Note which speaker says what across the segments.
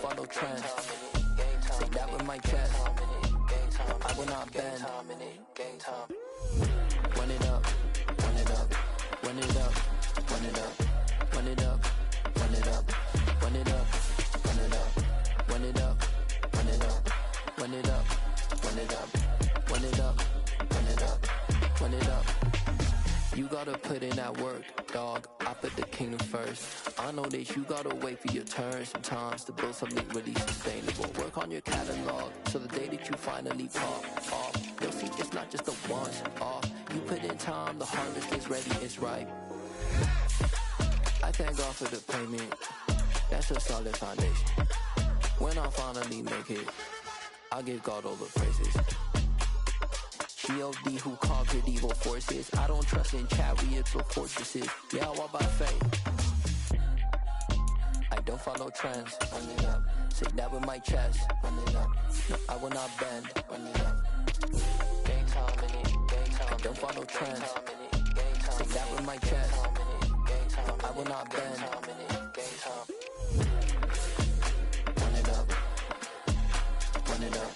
Speaker 1: follow trends. Say that with my chest. I will not bend. Run it up, run it up, run it up, run it up, run it up, run it up, run it up, run it up, run it up, run it up, run it up, run it up, run it up, run it up, run it up. You gotta put in that work, dog. I put the kingdom first. I know that you gotta wait for your turn sometimes to build something really sustainable. Work on your catalog so the day that you finally pop off, you'll see it's not just a once off. You put in time, the harvest is ready, it's ripe. I thank God for the payment. That's a solid foundation. When I finally make it, I'll give God all the praises. G.O.D. who conquered evil forces. I don't trust in chariots or fortresses. Yeah, I walk by faith. I don't follow trends. Run it up. Say that with my chest. Run it up. No, I will not bend. Run it up. Game time in it. Game time. I don't follow trends. Say that with my chest. No, I will not bend. Game time. Run it up. Run it up.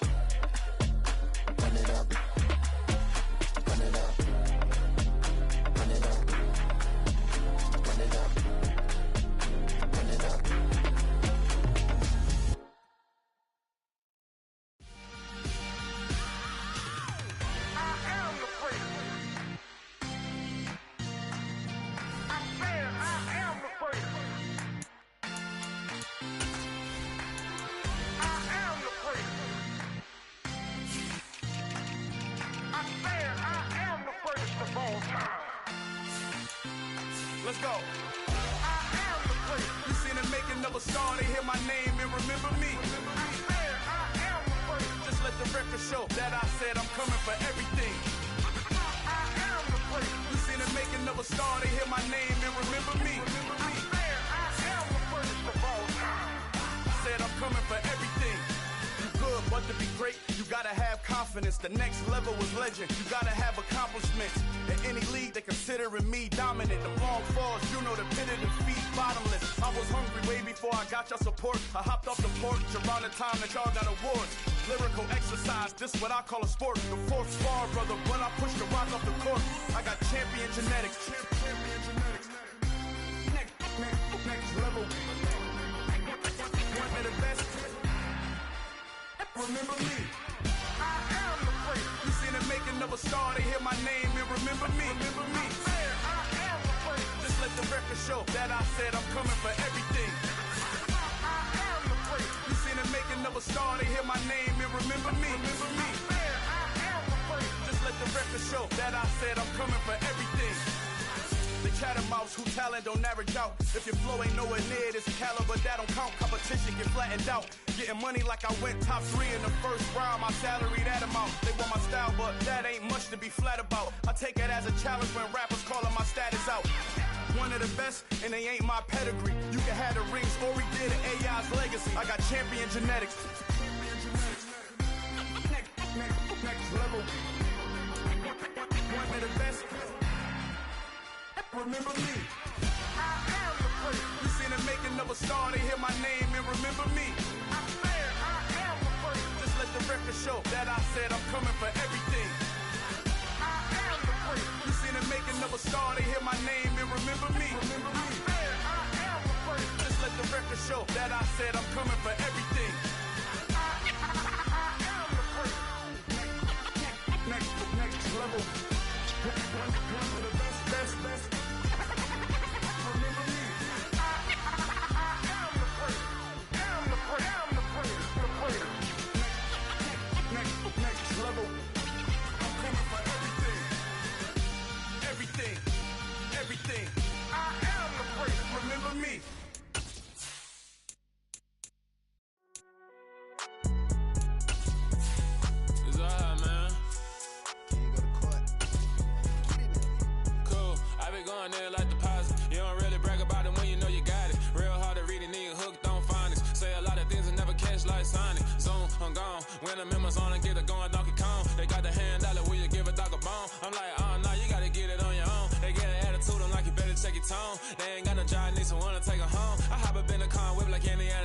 Speaker 1: Run it up. Run it up. Run it up. Run it up. Run it up.
Speaker 2: I am the priest. I said I am the priest. I am the priest. I said I am the first of all time.
Speaker 3: Let's go.
Speaker 2: I am the priest.
Speaker 3: You seen the making of a star, they hear my name and remember me.
Speaker 2: I said I am the priest.
Speaker 3: Just let the record show that I said I'm coming for everything.
Speaker 2: I am the priest.
Speaker 3: You seen the making of a star, they hear my name and remember me.
Speaker 2: I said I am the first of all time.
Speaker 3: Said I'm coming for everything. You good, but to be great, you gotta have confidence. The next level was legend. You gotta have accomplishments. In any league, they considering me dominant. The long falls, you know the pit of defeat, bottomless. I was hungry way before I got your support. I hopped off the porch around the time that y'all got awards. Lyrical exercise, this what I call a sport. The fourth spar, brother, when I push the rock off the court. I got champion genetics. Champion genetics. Next level. One of the best. Remember me.
Speaker 2: I am the priest.
Speaker 3: You seen the making of a star, they hear my name and remember me. Remember me.
Speaker 2: I said I am the priest.
Speaker 3: Just let the record show that I said I'm coming for everything.
Speaker 2: I am the priest.
Speaker 3: You seen the making of a star, they hear my name and remember me. Remember me.
Speaker 2: I said I am the priest.
Speaker 3: Just let the record show that I said I'm coming for everything. The chattermouths who talent don't average out. If your flow ain't nowhere near this caliber, that don't count. Competition get flattened out. Getting money like I went top 3 in the first round. My salary that amount. They want my style, but that ain't much to be flat about. I take it as a challenge when rappers calling my status out. One of the best, and they ain't my pedigree. You can have the rings, or we did an AI's legacy. I got champion genetics. Next level. One of the best. Remember me.
Speaker 2: I am the priest.
Speaker 3: You seen the making of a star, they hear my name and remember me.
Speaker 2: I said I am the priest.
Speaker 3: Just let the record show that I said I'm coming for everything.
Speaker 2: I am the priest.
Speaker 3: You seen the making of a star, they hear my name and remember me. Remember me.
Speaker 2: I said I am the priest.
Speaker 3: Just let the record show that I said I'm coming for everything.
Speaker 2: I am the priest.
Speaker 3: Next level. One of the best. Remember me.
Speaker 2: I am the priest. Am the priest. Am the priest. The priest.
Speaker 3: Next level. I'm coming for everything. Everything.
Speaker 2: I am the priest.
Speaker 3: Remember me.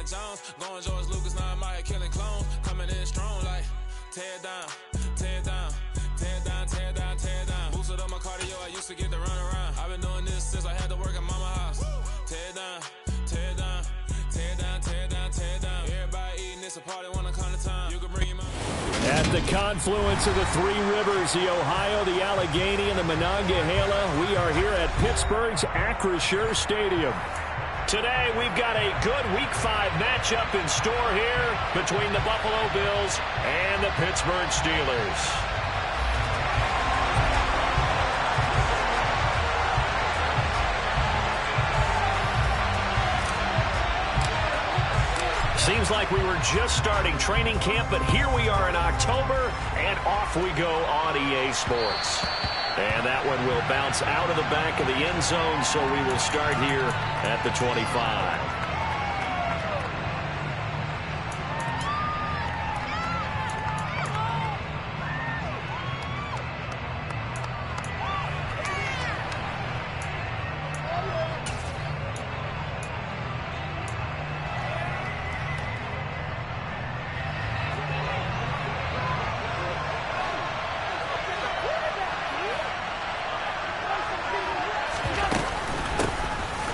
Speaker 4: Jones. Going George Lucas, now I'm out here killing clones. Coming in strong like tear down, tear down, tear down, tear down, tear down. Boosted up my cardio, I used to get to run around. I've been doing this since I had to work at mama house. Tear down, tear down, tear down, tear down, tear down. Everybody eating this a party when I come to time. You can bring him out.
Speaker 5: At the confluence of the three rivers, the Ohio, the Allegheny, and the Monongahela, we are here at Pittsburgh's Acrisure Stadium. Today, we've got a good Week 5 matchup in store here between the Buffalo Bills and the Pittsburgh Steelers. Seems like we were just starting training camp, but here we are in October, and off we go on EA Sports. And that one will bounce out of the back of the end zone, so we will start here at the 25.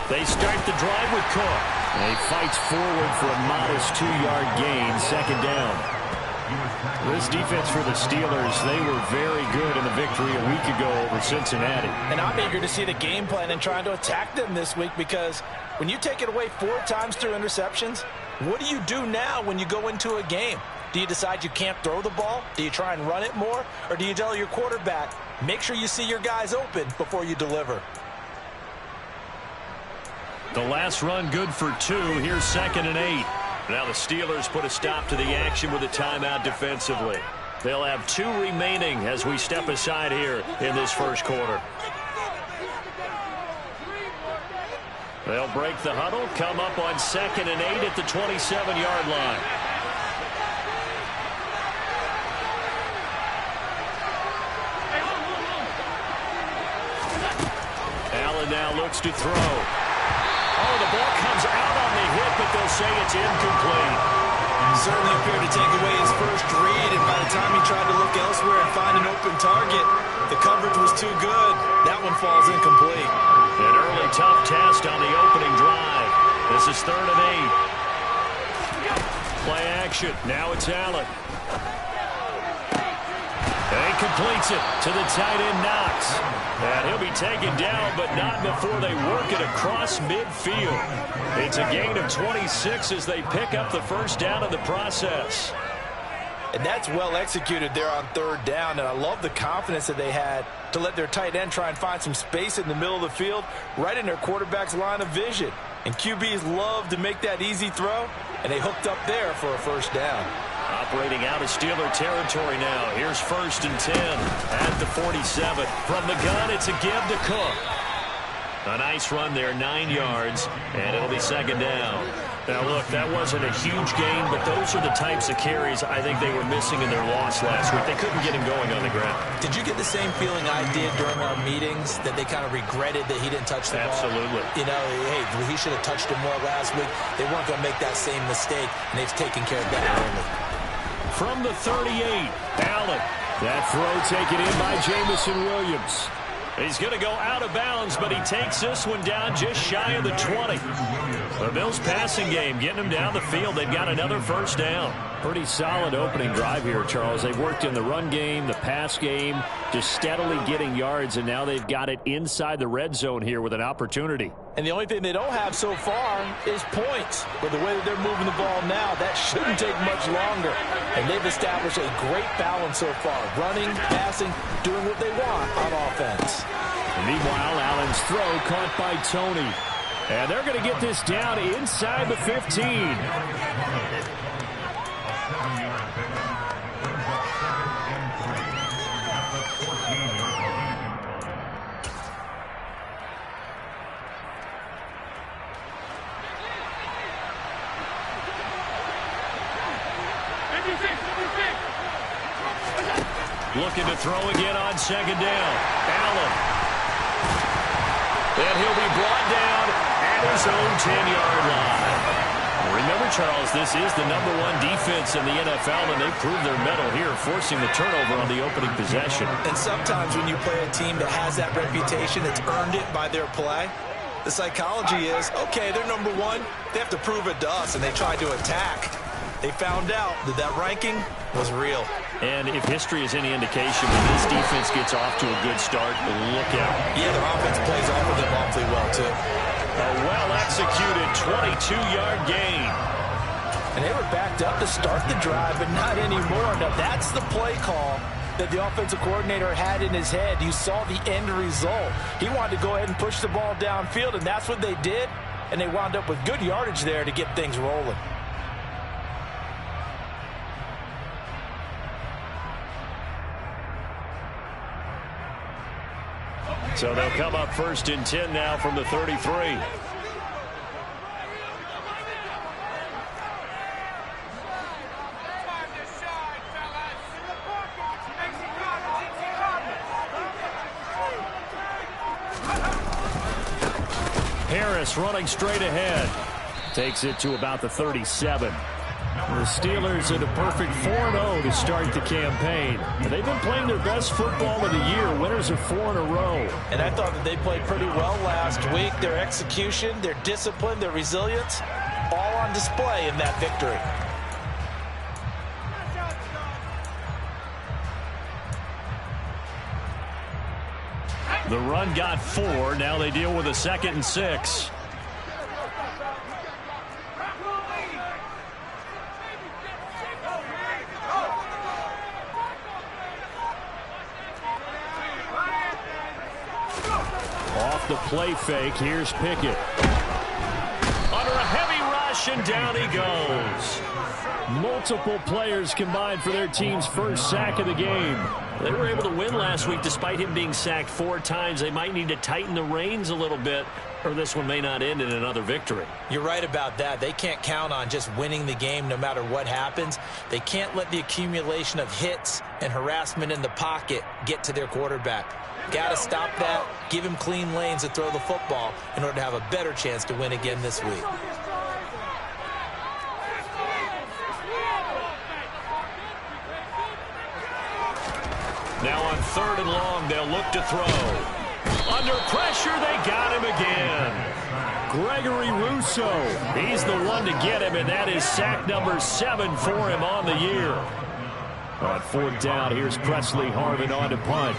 Speaker 5: They start the drive with Cook. And he fights forward for a modest 2-yard gain, second down. This defense for the Steelers, they were very good in the victory a week ago over Cincinnati.
Speaker 6: And I'm eager to see the game plan and trying to attack them this week, because when you take it away 4 times through interceptions, what do you do now when you go into a game? Do you decide you can't throw the ball? Do you try and run it more? Or do you tell your quarterback, make sure you see your guys open before you deliver?
Speaker 5: The last run good for 2. Here's 2nd and 8. Now the Steelers put a stop to the action with a timeout defensively. They'll have 2 remaining as we step aside here in this first quarter. They'll break the huddle, come up on 2nd and 8 at the 27-yard line. Allen now looks to throw. Oh, the ball comes out on the hit, but they'll say it's incomplete.
Speaker 6: Certainly appeared to take away his first read, and by the time he tried to look elsewhere and find an open target, the coverage was too good. That one falls incomplete.
Speaker 5: An early tough test on the opening drive. This is 3rd and 8. Play action. Now it's Allen. And completes it to the tight end, Knox. And he'll be taken down, but not before they work it across midfield. It's a gain of 26 as they pick up the first down in the process.
Speaker 6: And that's well executed there on 3rd down, and I love the confidence that they had to let their tight end try and find some space in the middle of the field, right in their quarterback's line of vision. And QBs love to make that easy throw, and they hooked up there for a first down.
Speaker 5: Operating out of Steeler territory now. Here's 1st and 10 at the 47. From the gun, it's a give to Cook. A nice run there, 9 yards, and it'll be 2nd down. Now, look, that wasn't a huge gain, but those are the types of carries I think they were missing in their loss last week. They couldn't get him going on the ground.
Speaker 6: Did you get the same feeling I did during our meetings, that they kind of regretted that he didn't touch the ball?
Speaker 5: Absolutely.
Speaker 6: You know, hey, he should have touched him more last week. They weren't going to make that same mistake, and they've taken care of that early.
Speaker 5: From the 38, Allen. That throw taken in by Jamison Williams. He's going to go out of bounds, but he takes this one down just shy of the 20. The Bills passing game getting them down the field. They've got another first down. Pretty solid opening drive here, Charles. They've worked in the run game, the pass game, just steadily getting yards, and now they've got it inside the red zone here with an opportunity.
Speaker 6: And the only thing they don't have so far is points. But the way that they're moving the ball now, that shouldn't take much longer. And they've established a great balance so far. Running, passing, doing what they want on offense.
Speaker 5: And meanwhile, Allen's throw caught by Tony. And they're going to get this down inside the 15. Looking to throw again on 2nd down. Allen. And he'll be brought down at his own 10-yard line. Remember, Charles, this is the #1 defense in the NFL, and they proved their mettle here, forcing the turnover on the opening possession.
Speaker 6: And sometimes when you play a team that has that reputation, that's earned it by their play, the psychology is, okay, they're #1. They have to prove it to us, and they tried to attack. They found out that that ranking was real.
Speaker 5: And if history is any indication, when this defense gets off to a good start, look out.
Speaker 6: Yeah, their offense plays off of them awfully well, too.
Speaker 5: A well-executed 22-yard gain.
Speaker 6: And they were backed up to start the drive, but not anymore. Now, that's the play call that the offensive coordinator had in his head. You saw the end result. He wanted to go ahead and push the ball downfield, and that's what they did. And they wound up with good yardage there to get things rolling.
Speaker 5: So they'll come up 1st and 10 now from the 33. Harris running straight ahead. Takes it to about the 37. The Steelers at a perfect 4-0 to start the campaign. They've been playing their best football of the year. Winners of 4 in a row.
Speaker 6: And I thought that they played pretty well last week. Their execution, their discipline, their resilience, all on display in that victory.
Speaker 5: The run got 4. Now they deal with a 2nd and 6. Off the play fake, here's Pickett. Under a heavy rush, and down he goes. Multiple players combined for their team's first sack of the game. They were able to win last week despite him being sacked 4 times. They might need to tighten the reins a little bit, or this one may not end in another victory.
Speaker 6: You're right about that. They can't count on just winning the game no matter what happens. They can't let the accumulation of hits and harassment in the pocket get to their quarterback. Got to stop that, give him clean lanes to throw the football in order to have a better chance to win again this week.
Speaker 5: Now on 3rd and long, they'll look to throw. Under pressure, they got him again. Gregory Rousseau, he's the one to get him, and that is sack number 7 for him on the year. On 4th down, here's Presley Harvin on to punt.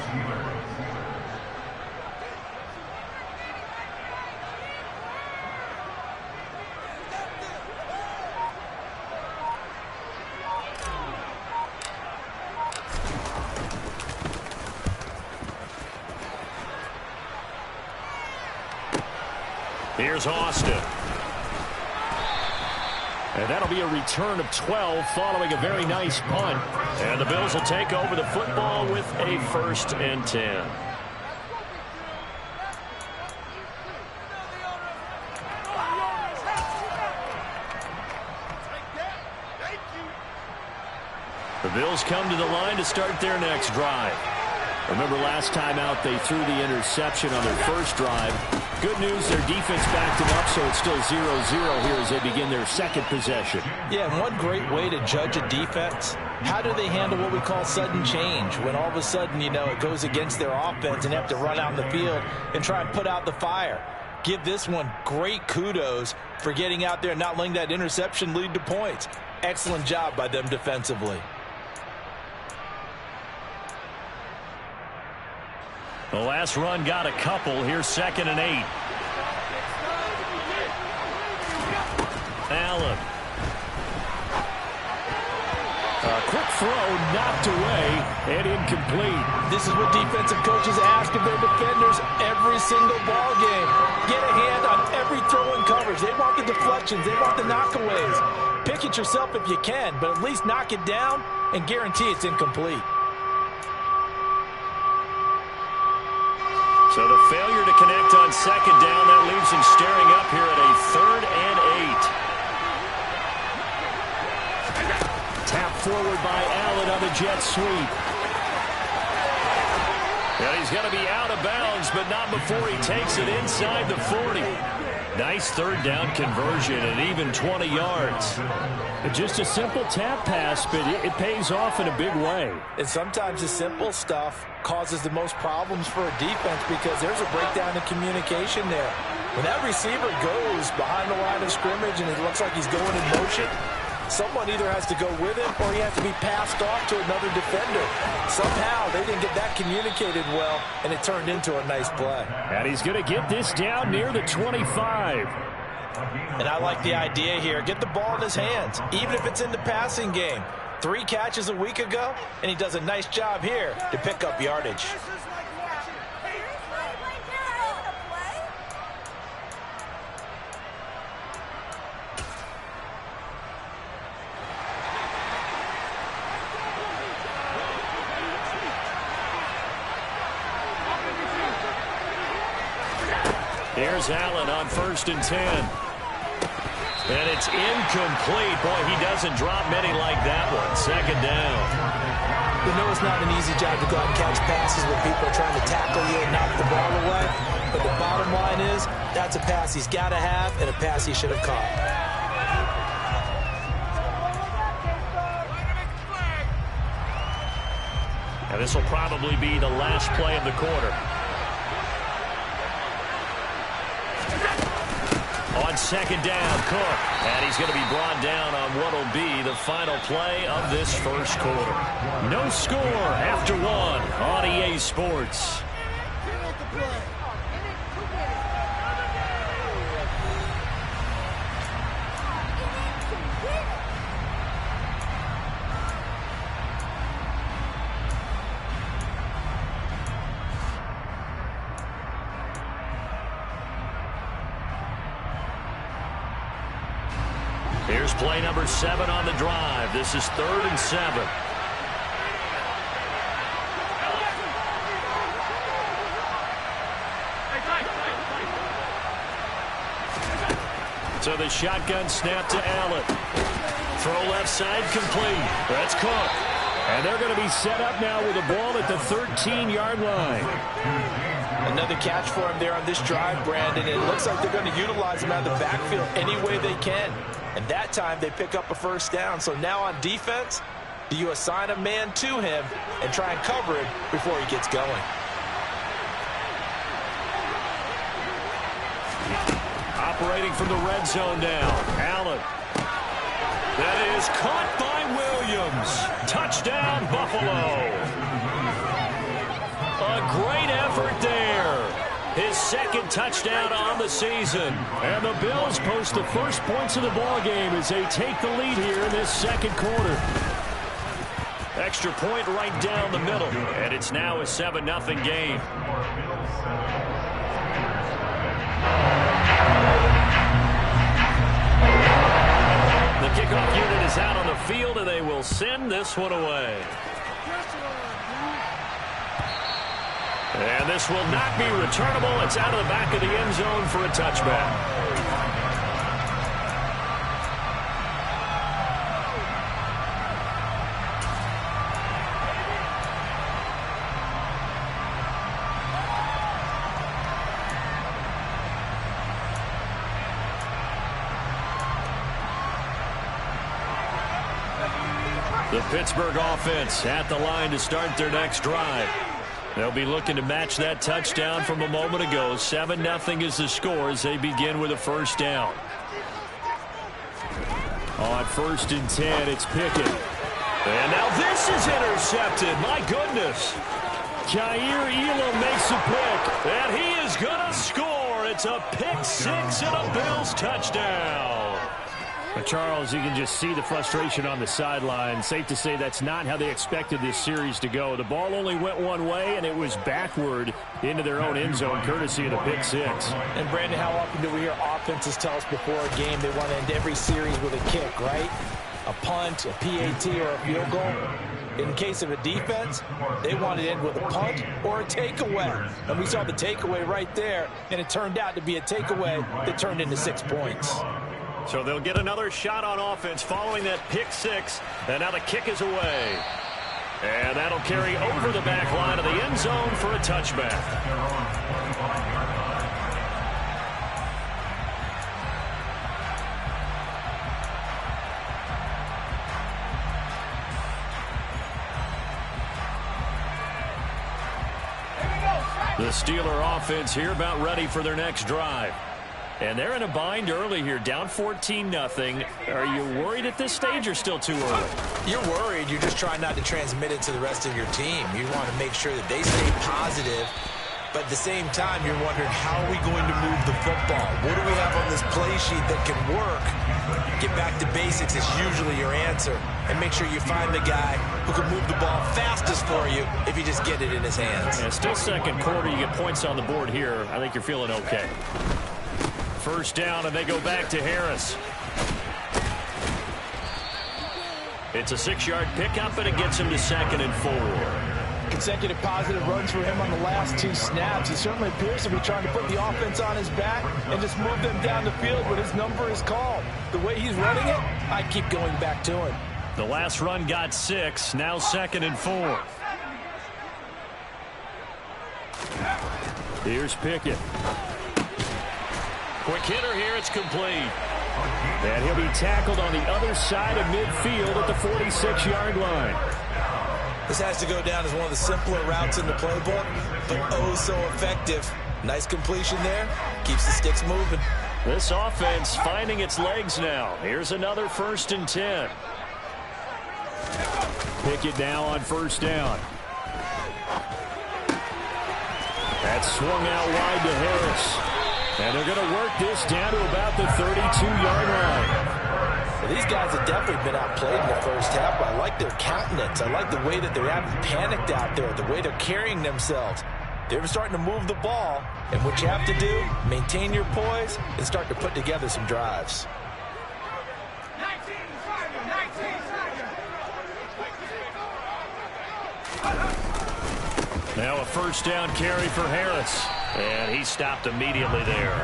Speaker 5: Here's Austin. And that'll be a return of 12 following a very nice punt. And the Bills will take over the football with a 1st and 10. The Bills come to the line to start their next drive. Remember last time out they threw the interception on their first drive. Good news, their defense backed them up, so it's still 0-0 here as they begin their 2nd possession.
Speaker 6: Yeah, and one great way to judge a defense, how do they handle what we call sudden change? When all of a sudden, you know, it goes against their offense and they have to run out in the field and try and put out the fire. Give this one great kudos for getting out there and not letting that interception lead to points. Excellent job by them defensively.
Speaker 5: The last run got a couple. Here's 2nd and 8. Allen. A quick throw knocked away and incomplete.
Speaker 6: This is what defensive coaches ask of their defenders every single ball game. Get a hand on every throw in coverage. They want the deflections. They want the knockaways. Pick it yourself if you can, but at least knock it down and guarantee it's incomplete.
Speaker 5: So the failure to connect on 2nd down, that leaves him staring up here at a 3rd and 8. Tap forward by Allen on the jet sweep. And he's going to be out of bounds, but not before he takes it inside the 40. Nice third down conversion and even 20 yards. Just a simple tap pass, but it pays off in a big way.
Speaker 6: And sometimes the simple stuff causes the most problems for a defense because there's a breakdown in communication there. When that receiver goes behind the line of scrimmage and it looks like he's going in motion, someone either has to go with him or he has to be passed off to another defender. Somehow they didn't get that communicated well, and it turned into a nice play.
Speaker 5: And he's going to get this down near the 25.
Speaker 6: And I like the idea here. Get the ball in his hands, even if it's in the passing game. 3 catches a week ago, and he does a nice job here to pick up yardage.
Speaker 5: Here's Allen on 1st and 10. And it's incomplete. Boy, he doesn't drop many like that one. 2nd down.
Speaker 6: You know it's not an easy job to go out and catch passes when people are trying to tackle you and knock the ball away. But the bottom line is, that's a pass he's got to have and a pass he should have caught.
Speaker 5: Now this will probably be the last play of the quarter. On 2nd down, Cook. And he's going to be brought down on what will be the final play of this first quarter. No score after 1 on EA Sports. Here's play number 7 on the drive. This is 3rd and 7. So the shotgun snap to Allen. Throw left side complete. That's Cook. And they're going to be set up now with the ball at the 13-yard line.
Speaker 6: Another catch for him there on this drive, Brandon. And it looks like they're going to utilize him out of the backfield any way they can. And that time they pick up a 1st down. So now on defense, do you assign a man to him and try and cover him before he gets going?
Speaker 5: Operating from the red zone now. Allen. That is caught by Williams. Touchdown, Buffalo. A great effort there. His 2nd touchdown on the season. And the Bills post the first points of the ball game as they take the lead here in this 2nd quarter. Extra point right down the middle. And it's now a 7-0 game. The kickoff unit is out on the field, and they will send this one away. And this will not be returnable. It's out of the back of the end zone for a touchback. The Pittsburgh offense at the line to start their next drive. They'll be looking to match that touchdown from a moment ago. 7-0 is the score as they begin with a 1st down. On 1st and 10, it's Pickett. And now this is intercepted. My goodness. Jair Elam makes a pick. And he is going to score. It's a pick 6 and a Bills touchdown. But Charles, you can just see the frustration on the sideline. Safe to say that's not how they expected this series to go. The ball only went one way, and it was backward into their own end zone, courtesy of the pick 6.
Speaker 6: And, Brandon, how often do we hear offenses tell us before a game they want to end every series with a kick, right? A punt, a PAT, or a field goal. In case of a defense, they want to end with a punt or a takeaway. And we saw the takeaway right there, and it turned out to be a takeaway that turned into 6 points.
Speaker 5: So they'll get another shot on offense following that pick 6. And now the kick is away. And that'll carry over the back line of the end zone for a touchback. The Steeler offense here about ready for their next drive. And they're in a bind early here, down 14-0. Are you worried at this stage or still too early?
Speaker 6: You're worried. You're just trying not to transmit it to the rest of your team. You want to make sure that they stay positive. But at the same time, you're wondering, how are we going to move the football? What do we have on this play sheet that can work? Get back to basics is usually your answer. And make sure you find the guy who can move the ball fastest for you if you just get it in his hands.
Speaker 5: And still second quarter, you get points on the board here. I think you're feeling okay. First down, and they go back to Harris. It's a 6-yard pickup, and it gets him to 2nd and 4.
Speaker 6: Consecutive positive runs for him on the last 2 snaps. He certainly appears to be trying to put the offense on his back and just move them down the field when his number is called. The way he's running it, I keep going back to him.
Speaker 5: The last run got 6, now 2nd and 4. Here's Pickett. Quick hitter here, it's complete. And he'll be tackled on the other side of midfield at the 46-yard line.
Speaker 6: This has to go down as one of the simpler routes in the playbook, but oh so effective. Nice completion there. Keeps the sticks moving.
Speaker 5: This offense finding its legs now. Here's another 1st and 10. Pickett now on 1st down. That's swung out wide to Harris. And they're going to work this down to about the 32-yard line.
Speaker 6: Well, these guys have definitely been outplayed in the first half, but I like their countenance. I like the way that they're having panicked out there, the way they're carrying themselves. They're starting to move the ball, and what you have to do, maintain your poise and start to put together some drives.
Speaker 5: Now a 1st down carry for Harris. And he stopped immediately there.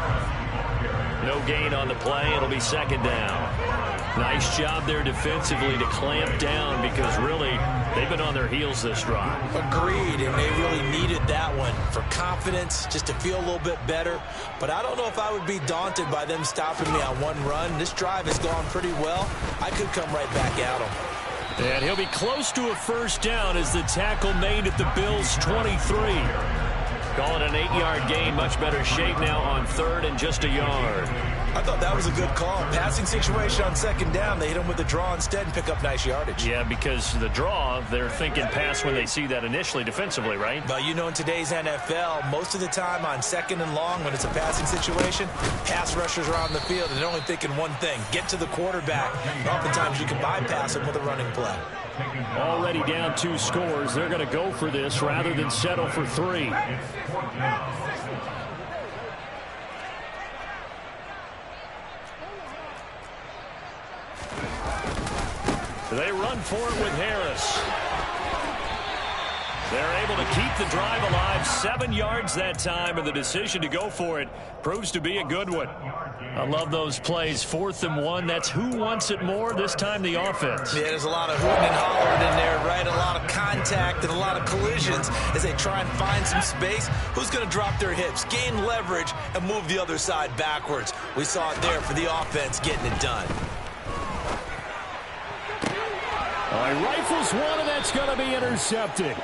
Speaker 5: No gain on the play. It'll be 2nd down. Nice job there defensively to clamp down because really they've been on their heels this drive.
Speaker 6: Agreed, and they really needed that one for confidence, just to feel a little bit better. But I don't know if I would be daunted by them stopping me on one run. This drive has gone pretty well. I could come right back at them.
Speaker 5: And he'll be close to a 1st down as the tackle made at the Bills' 23. Call it an 8-yard gain. Much better shape now on 3rd and just a yard.
Speaker 6: I thought that was a good call. Passing situation on 2nd down. They hit him with the draw instead and pick up nice yardage.
Speaker 5: Yeah, because the draw, they're thinking pass when they see that initially defensively, right?
Speaker 6: Well, you know, in today's NFL, most of the time on 2nd and long, when it's a passing situation, pass rushers are on the field and they're only thinking one thing, get to the quarterback. And oftentimes you can bypass them with a running play.
Speaker 5: Already down 2 scores. They're going to go for this rather than settle for 3. They run for it with Harris. They're able to keep the drive alive. 7 yards that time, and the decision to go for it proves to be a good one. I love those plays. 4th and 1. That's who wants it more, this time the offense.
Speaker 6: Yeah, there's a lot of hooting and hollering in there, right? A lot of contact and a lot of collisions as they try and find some space. Who's going to drop their hips, gain leverage, and move the other side backwards? We saw it there for the offense getting it done.
Speaker 5: He rifles one, and that's going to be intercepted.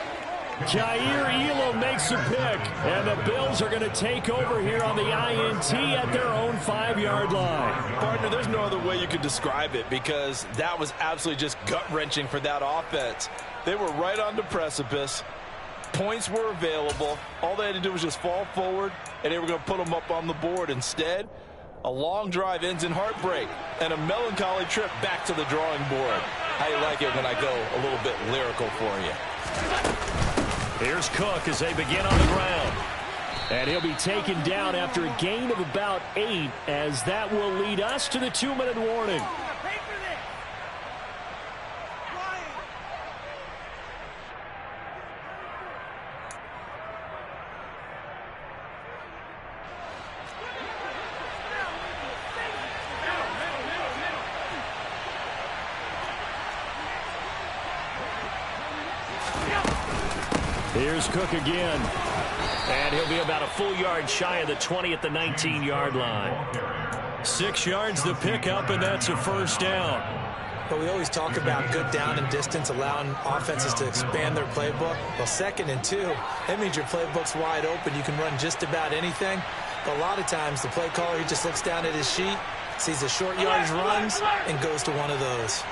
Speaker 5: Jair Elam makes a pick, and the Bills are going to take over here on the INT at their own 5-yard line.
Speaker 7: Partner, there's no other way you could describe it because that was absolutely just gut-wrenching for that offense. They were right on the precipice. Points were available. All they had to do was just fall forward, and they were going to put them up on the board. Instead, a long drive ends in heartbreak and a melancholy trip back to the drawing board. How you like it when I go a little bit lyrical for you?
Speaker 5: Here's Cook as they begin on the ground. And he'll be taken down after a gain of about 8, as that will lead us to the 2-minute warning. Here's Cook again. And he'll be about a full yard shy of the 20 at the 19-yard line. 6 yards the pickup, and that's a 1st down.
Speaker 6: But we always talk about good down and distance, allowing offenses to expand their playbook. Well, 2nd and 2, that means your playbook's wide open. You can run just about anything. But a lot of times, the play caller, he just looks down at his sheet, sees the short yardage runs, and goes to one of those.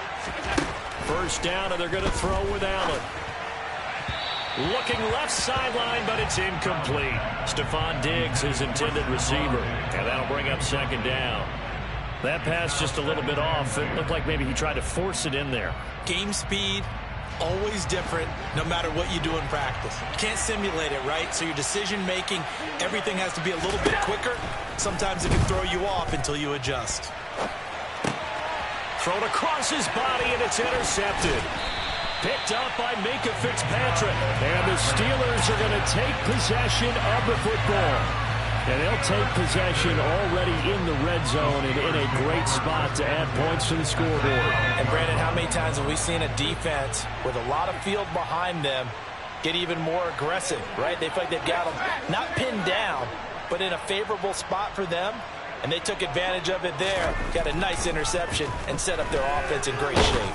Speaker 5: First down, and they're going to throw with Allen. Looking left sideline, but it's incomplete. Stephon Diggs, his intended receiver. And that'll bring up 2nd down. That pass just a little bit off. It looked like maybe he tried to force it in there.
Speaker 6: Game speed, always different, no matter what you do in practice. You can't simulate it, right? So your decision-making, everything has to be a little bit quicker. Sometimes it can throw you off until you adjust.
Speaker 5: Thrown across his body, and it's intercepted. Picked up by Minkah Fitzpatrick. And the Steelers are going to take possession of the football. And they'll take possession already in the red zone and in a great spot to add points to the scoreboard.
Speaker 6: And, Brandon, how many times have we seen a defense with a lot of field behind them get even more aggressive, right? They feel like they've got them not pinned down, but in a favorable spot for them. And they took advantage of it there. Got a nice interception and set up their offense in great shape.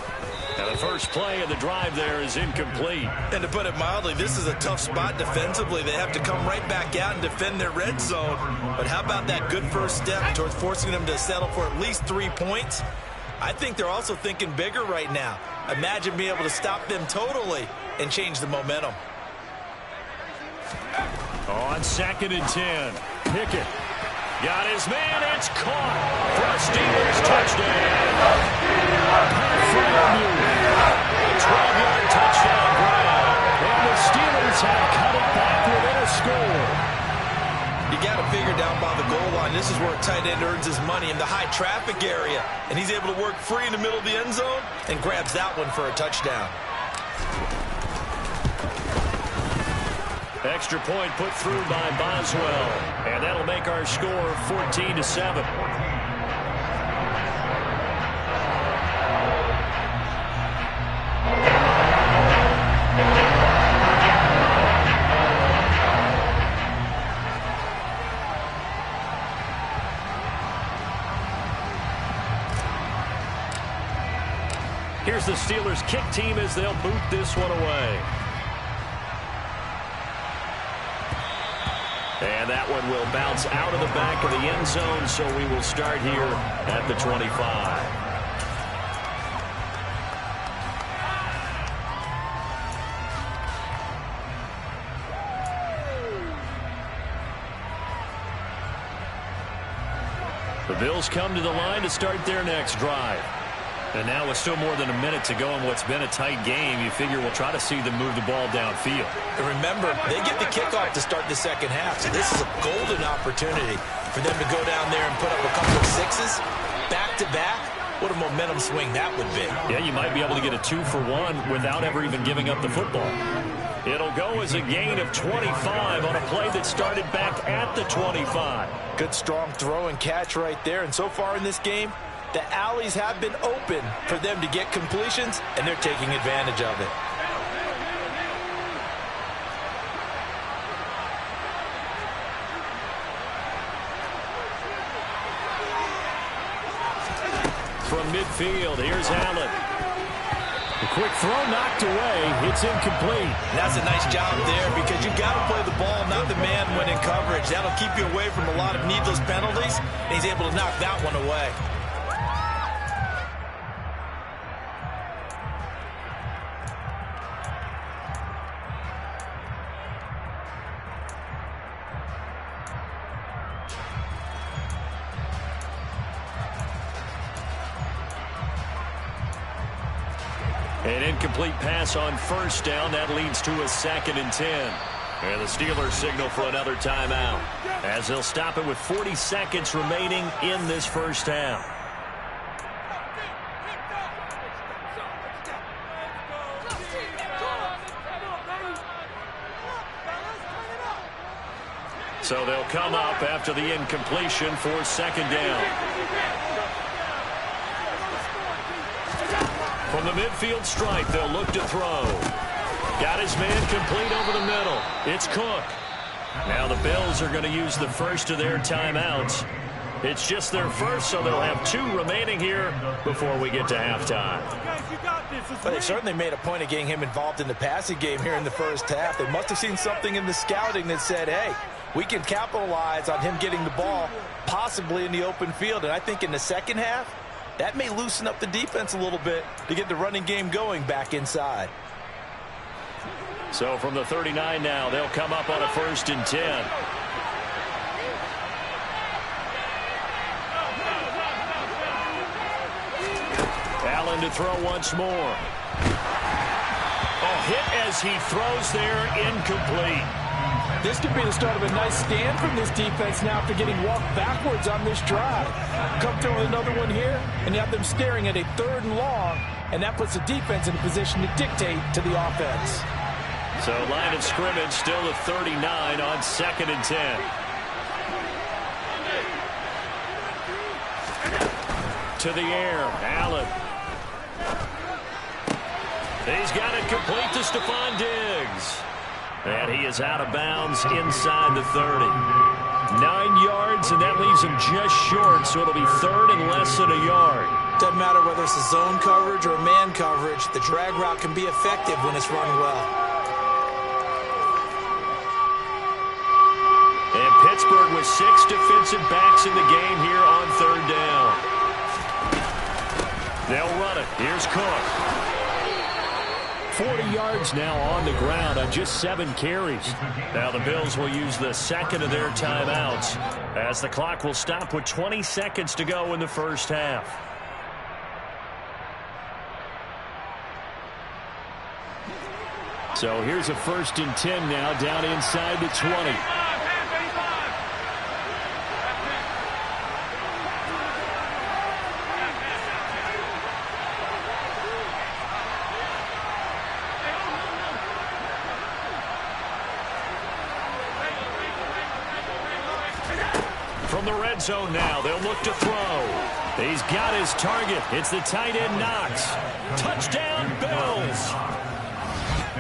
Speaker 5: Now the first play of the drive there is incomplete.
Speaker 7: And to put it mildly, this is a tough spot defensively. They have to come right back out and defend their red zone. But how about that good first step towards forcing them to settle for at least 3 points? I think they're also thinking bigger right now. Imagine being able to stop them totally and change the momentum.
Speaker 5: On 2nd and 10, Pickett got his man. It's caught for a Steelers touchdown. A 12-yard touchdown grab. And the Steelers have cut it back within a score.
Speaker 7: You got to figure down by the goal line. This is where a tight end earns his money in the high traffic area. And he's able to work free in the middle of the end zone and grabs that one for a touchdown.
Speaker 5: Extra point put through by Boswell. And that'll make our score 14-7. Here's the Steelers kick team as they'll boot this one away. And that one will bounce out of the back of the end zone, so we will start here at the 25. The Bills come to the line to start their next drive. And now with still more than a minute to go in what's been a tight game, you figure we'll try to see them move the ball downfield.
Speaker 6: And remember, they get the kickoff to start the second half, so this is a golden opportunity for them to go down there and put up a couple of sixes back-to-back. What a momentum swing that would be.
Speaker 5: Yeah, you might be able to get a 2-for-1 without ever even giving up the football. It'll go as a gain of 25 on a play that started back at the 25.
Speaker 6: Good, strong throw and catch right there. And so far in this game, the alleys have been open for them to get completions, and they're taking advantage of it.
Speaker 5: From midfield, here's Allen. The quick throw knocked away. It's incomplete.
Speaker 7: And that's a nice job there because you've got to play the ball, not the man when in coverage. That'll keep you away from a lot of needless penalties, and he's able to knock that one away.
Speaker 5: An incomplete pass on first down. That leads to a 2nd and 10. And the Steelers signal for another timeout as they'll stop it with 40 seconds remaining in this first half. So they'll come up after the incompletion for 2nd down. From the midfield stripe, they'll look to throw. Got his man complete over the middle. It's Cook. Now the Bills are going to use the first of their timeouts. It's just their first, so they'll have 2 remaining here before we get to halftime.
Speaker 6: Well, they certainly made a point of getting him involved in the passing game here in the first half. They must have seen something in the scouting that said, hey, we can capitalize on him getting the ball, possibly in the open field. And I think in the second half, that may loosen up the defense a little bit to get the running game going back inside.
Speaker 5: So from the 39 now, they'll come up on a 1st and 10. Allen to throw once more. A hit as he throws there, incomplete.
Speaker 6: This could be the start of a nice stand from this defense now after getting walked backwards on this drive. Come through with another one here, and you have them staring at a 3rd and long, and that puts the defense in a position to dictate to the offense.
Speaker 5: So line of scrimmage still at 39 on 2nd and 10. To the air, Allen. He's got it complete to Stephon Diggs. And he is out of bounds inside the 30. 9 yards, and that leaves him just short, so it'll be 3rd and less than a yard.
Speaker 6: Doesn't matter whether it's a zone coverage or a man coverage, the drag route can be effective when it's run well.
Speaker 5: And Pittsburgh with 6 defensive backs in the game here on 3rd down. They'll run it. Here's Cook. 40 yards now on the ground on just 7 carries. Now the Bills will use the 2nd of their timeouts as the clock will stop with 20 seconds to go in the first half. So here's a 1st and 10 now down inside the 20. From the red zone now, they'll look to throw. He's got his target. It's the tight end Knox. Touchdown, Bills.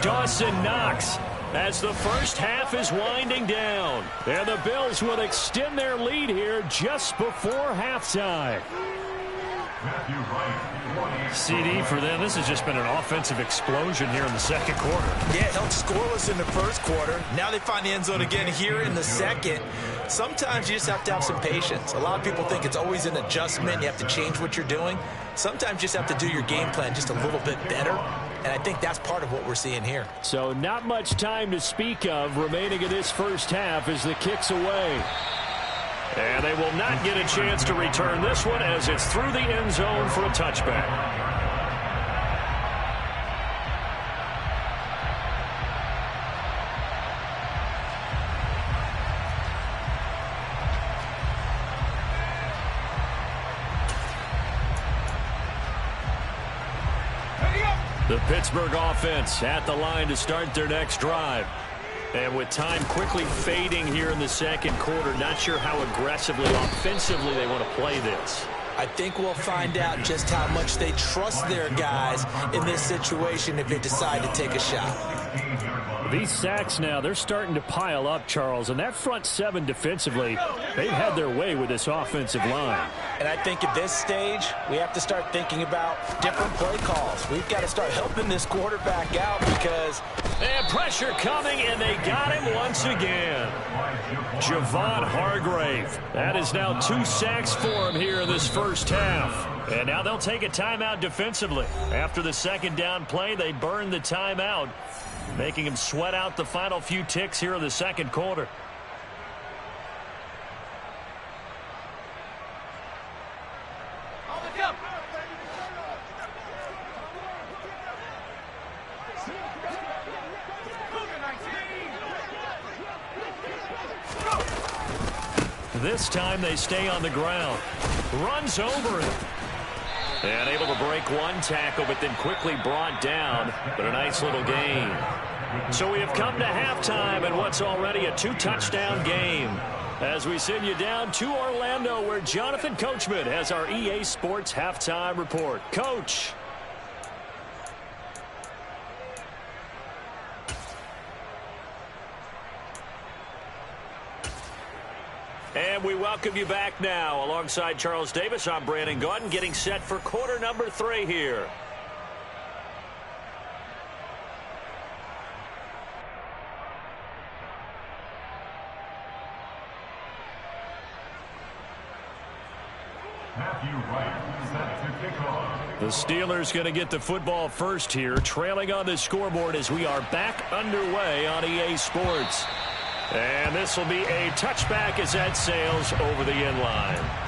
Speaker 5: Dawson Knox as the first half is winding down. And the Bills will extend their lead here just before halftime. CD for them. This has just been an offensive explosion here in the second quarter.
Speaker 6: Yeah, held scoreless in the first quarter. Now they find the end zone again here in the second. Sometimes you just have to have some patience. A lot of people think it's always an adjustment. You have to change what you're doing. Sometimes you just have to do your game plan just a little bit better. And I think that's part of what we're seeing here.
Speaker 5: So not much time to speak of remaining in this first half as the kick's away. And they will not get a chance to return this one as it's through the end zone for a touchback. The Pittsburgh offense at the line to start their next drive. And with time quickly fading here in the second quarter, not sure how aggressively, offensively they want to play this.
Speaker 6: I think we'll find out just how much they trust their guys in this situation if they decide to take a shot.
Speaker 5: These sacks now, they're starting to pile up, Charles. And that front 7 defensively, they've had their way with this offensive line.
Speaker 6: And I think at this stage, we have to start thinking about different play calls. We've got to start helping this quarterback out because...
Speaker 5: And pressure coming, and they got him once again. Javon Hargrave. That is now 2 sacks for him here in this first half. And now they'll take a timeout defensively. After the second down play, they burn the timeout, making him sweat out the final few ticks here in the second quarter. This time they stay on the ground. Runs over him. And able to break one tackle, but then quickly brought down. But a nice little gain. So we have come to halftime in what's already a 2-touchdown game. As we send you down to Orlando, where Jonathan Coachman has our EA Sports halftime report. Coach. And we welcome you back now. Alongside Charles Davis, I'm Brandon Gaudin, getting set for quarter number 3 here. The Steelers going to get the football first here, trailing on the scoreboard as we are back underway on EA Sports. And this will be a touchback as that sails over the end line.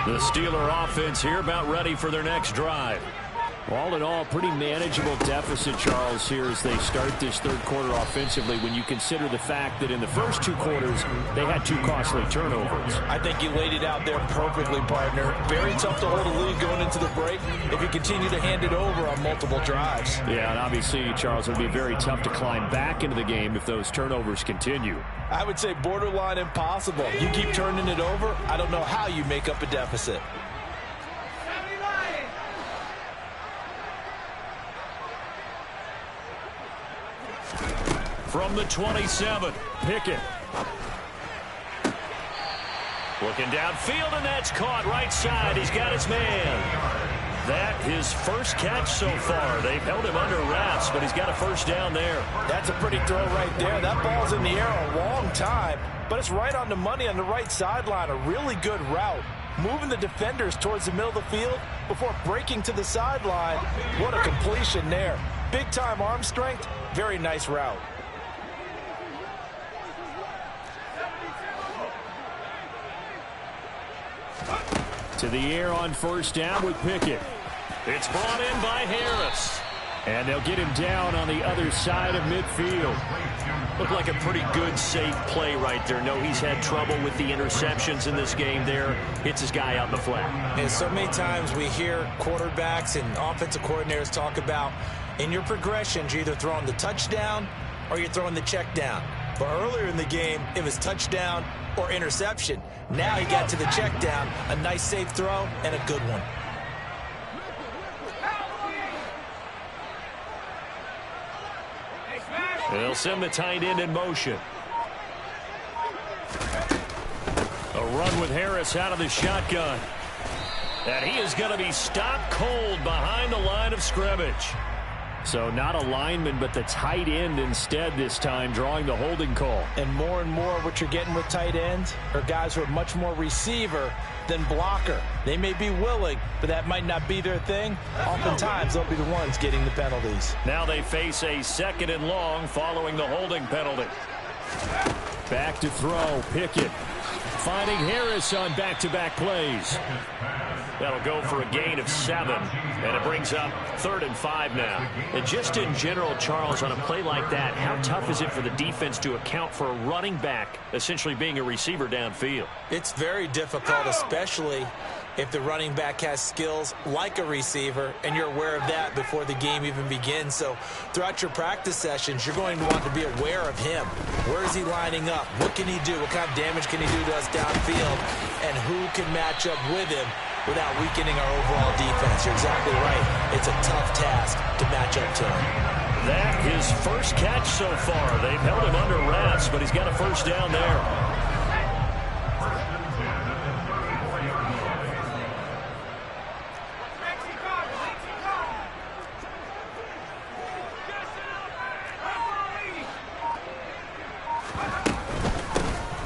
Speaker 5: The Steeler offense here about ready for their next drive. All in all, pretty manageable deficit, Charles, here as they start this third quarter offensively when you consider the fact that in the first 2 quarters, they had 2 costly turnovers.
Speaker 6: I think you laid it out there perfectly, partner. Very tough to hold a lead going into the break if you continue to hand it over on multiple drives.
Speaker 5: Yeah, and obviously, Charles, it would be very tough to climb back into the game if those turnovers continue.
Speaker 6: I would say borderline impossible. You keep turning it over, I don't know how you make up a deficit.
Speaker 5: From the 27, Pickett. Looking downfield, and that's caught right side. He's got his man. That his first catch so far. They've held him under wraps, but he's got a first down there.
Speaker 6: That's a pretty throw right there. That ball's in the air a long time, but it's right on the money on the right sideline. A really good route. Moving the defenders towards the middle of the field before breaking to the sideline. What a completion there. Big-time arm strength. Very nice route.
Speaker 5: To the air on first down with Pickett. It's brought in by Harris. And they'll get him down on the other side of midfield. Looked like a pretty good, safe play right there. No, he's had trouble with the interceptions in this game there. Hits his guy out in the flat.
Speaker 6: And so many times we hear quarterbacks and offensive coordinators talk about in your progressions, you're either throwing the touchdown or you're throwing the check down. But earlier in the game, it was touchdown or interception. Now he got to the check down, a nice safe throw, and a good one.
Speaker 5: They'll send the tight end in motion. A run with Harris out of the shotgun. And he is going to be stopped cold behind the line of scrimmage. So not a lineman, but the tight end instead this time, drawing the holding call.
Speaker 6: And more what you're getting with tight ends are guys who are much more receiver than blocker. They may be willing, but that might not be their thing. Oftentimes, they'll be the ones getting the penalties.
Speaker 5: Now they face a 2nd and long following the holding penalty. Back to throw, Pickett. Finding Harris on back-to-back plays. That'll go for a gain of 7, and it brings up 3rd and 5 now. And just in general, Charles, on a play like that, how tough is it for the defense to account for a running back essentially being a receiver downfield?
Speaker 6: It's very difficult, especially if the running back has skills like a receiver, and you're aware of that before the game even begins. So throughout your practice sessions, you're going to want to be aware of him. Where is he lining up? What can he do? What kind of damage can he do to us downfield? And who can match up with him without weakening our overall defense? You're exactly right. It's a tough task to match up to him.
Speaker 5: That his first catch so far. They've held him under wraps, but he's got a first down there.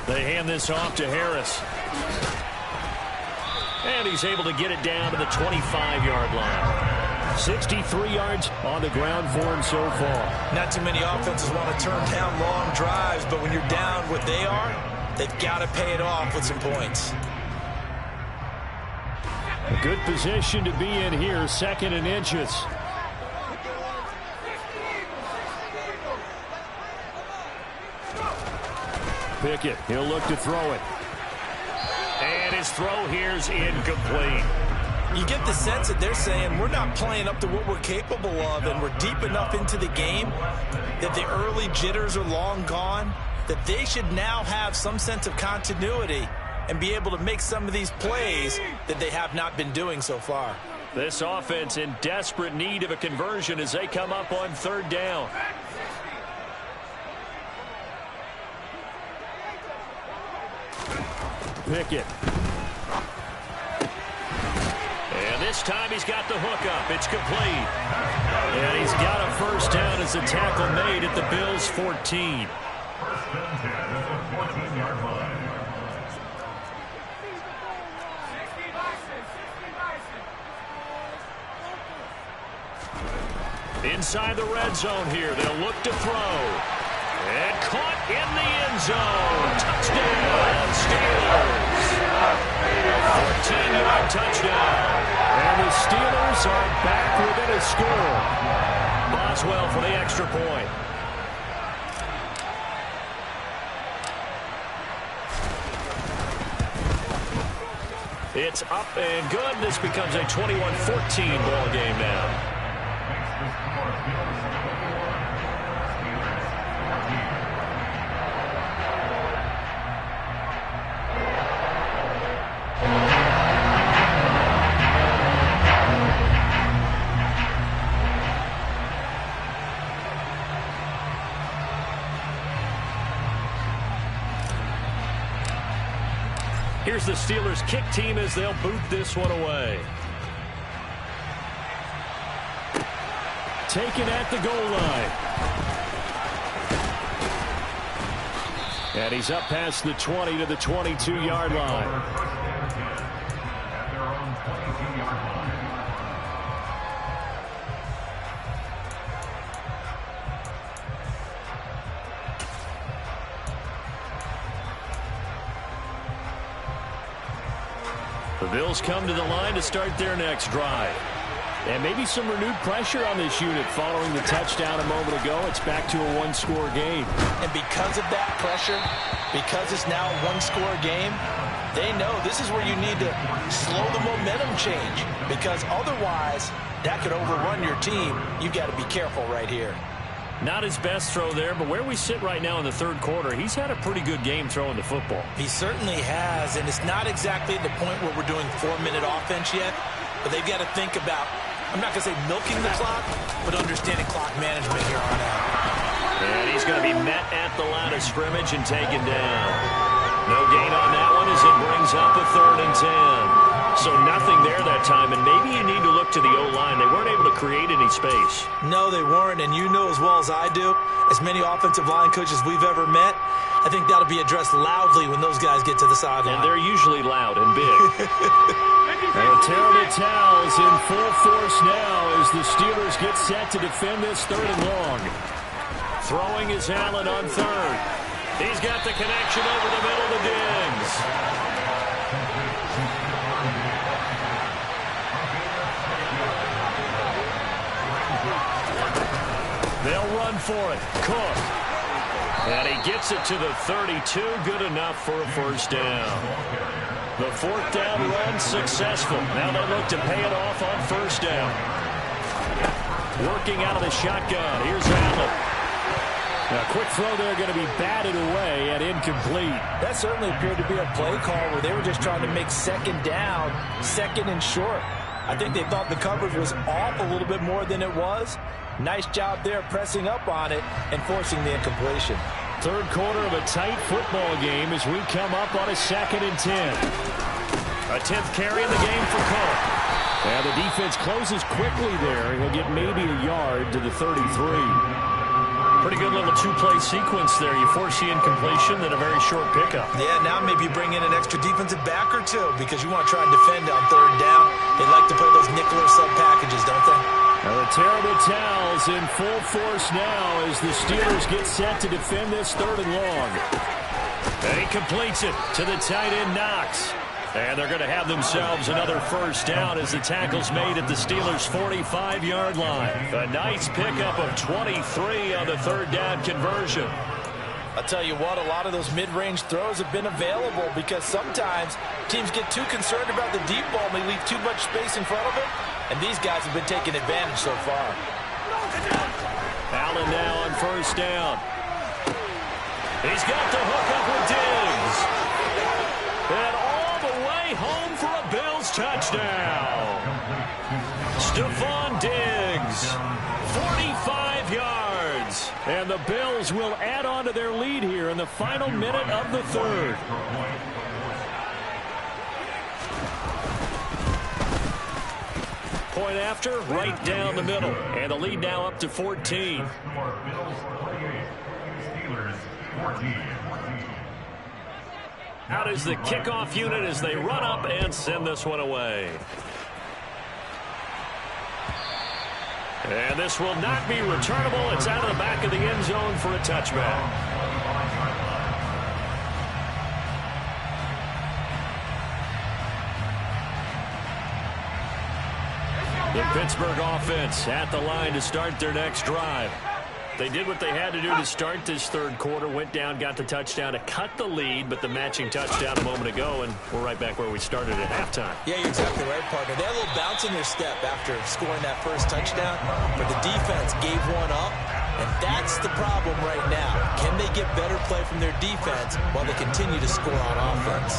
Speaker 5: They hand this off to Harris. And he's able to get it down to the 25-yard line. 63 yards on the ground for him so far.
Speaker 6: Not too many offenses want to turn down long drives, but when you're down what they are, they've got to pay it off with some points.
Speaker 5: A good position to be in here, 2nd and inches. Pickett, he'll look to throw it. And his throw here's incomplete.
Speaker 6: You get the sense that they're saying we're not playing up to what we're capable of, and we're deep enough into the game that the early jitters are long gone, that they should now have some sense of continuity and be able to make some of these plays that they have not been doing so far.
Speaker 5: This offense in desperate need of a conversion as they come up on third down. Pickett. And this time he's got the hook up. It's complete. And he's got a first down as a tackle made at the Bills' 14. Inside the red zone here. They'll look to throw. And caught in the end zone. Touchdown, Steelers. 14-yard touchdown. And the Steelers are back within a score. Boswell for the extra point. It's up and good. This becomes a 21-14 ball game now. Here's the Steelers kick team as they'll boot this one away. Taken at the goal line. And he's up past the 20 to the 22-yard line. The Bills come to the line to start their next drive. And maybe some renewed pressure on this unit following the touchdown a moment ago. It's back to a one-score game.
Speaker 6: And because of that pressure, because it's now a one-score game, they know this is where you need to slow the momentum change. Because otherwise, that could overrun your team. You've got to be careful right here.
Speaker 5: Not his best throw there, but where we sit right now in the third quarter, he's had a pretty good game throwing the football.
Speaker 6: He certainly has, and it's not exactly at the point where we're doing 4-minute offense yet, but they've got to think about, I'm not going to say milking the clock, but understanding clock management here on out.
Speaker 5: And he's going to be met at the line of scrimmage and taken down. No gain on that one as it brings up a 3rd and 10. So nothing there that time, and maybe you need to look to the O-line. They weren't able to create any space.
Speaker 6: No, they weren't, and you know as well as I do, as many offensive line coaches we've ever met, I think that'll be addressed loudly when those guys get to the sideline.
Speaker 5: And they're usually loud and big. And terrible towels in full force now as the Steelers get set to defend this 3rd and long. Throwing is Allen on 3rd. He's got the connection over the middle to Diggs. They'll run for it. Cook. And he gets it to the 32. Good enough for a first down. The 4th down run successful. Now they look to pay it off on first down. Working out of the shotgun. Here's Allen. Now, a quick throw there going to be batted away and incomplete.
Speaker 6: That certainly appeared to be a play call where they were just trying to make second down, second and short. I think they thought the coverage was off a little bit more than it was. Nice job there pressing up on it and forcing the incompletion.
Speaker 5: Third quarter of a tight football game as we come up on a 2nd and 10. A 10th carry in the game for Cook. And the defense closes quickly there. He'll get maybe a yard to the 33. Pretty good little 2-play sequence there. You force the incompletion, then a very short pickup.
Speaker 6: Yeah, now maybe you bring in an extra defensive back or two because you want to try and defend on 3rd down. They like to play those nickel or sub packages, don't they?
Speaker 5: Now the terrible towels in full force now as the Steelers get set to defend this 3rd and long. And he completes it to the tight end Knox. And they're going to have themselves another first down as the tackle's made at the Steelers' 45-yard line. A nice pickup of 23 on the 3rd down conversion.
Speaker 6: I'll tell you what, a lot of those mid-range throws have been available because sometimes teams get too concerned about the deep ball and they leave too much space in front of it, and these guys have been taking advantage so far.
Speaker 5: Allen now on first down. He's got the hook up with Diggs. And all the way home for a Bills touchdown. Stephon Diggs, 45 yards. And the Bills will add on to their lead here in the final minute of the third. Point after, right down the middle. And the lead now up to 14. Out is the kickoff unit as they run up and send this one away. And this will not be returnable. It's out of the back of the end zone for a touchback. The Pittsburgh offense at the line to start their next drive. They did what they had to do to start this third quarter, went down, got the touchdown to cut the lead, but the matching touchdown a moment ago, and we're right back where we started at halftime.
Speaker 6: Yeah, you're exactly right, partner. They had a little bounce in their step after scoring that first touchdown, but the defense gave one up, and that's the problem right now. Can they get better play from their defense while they continue to score on offense?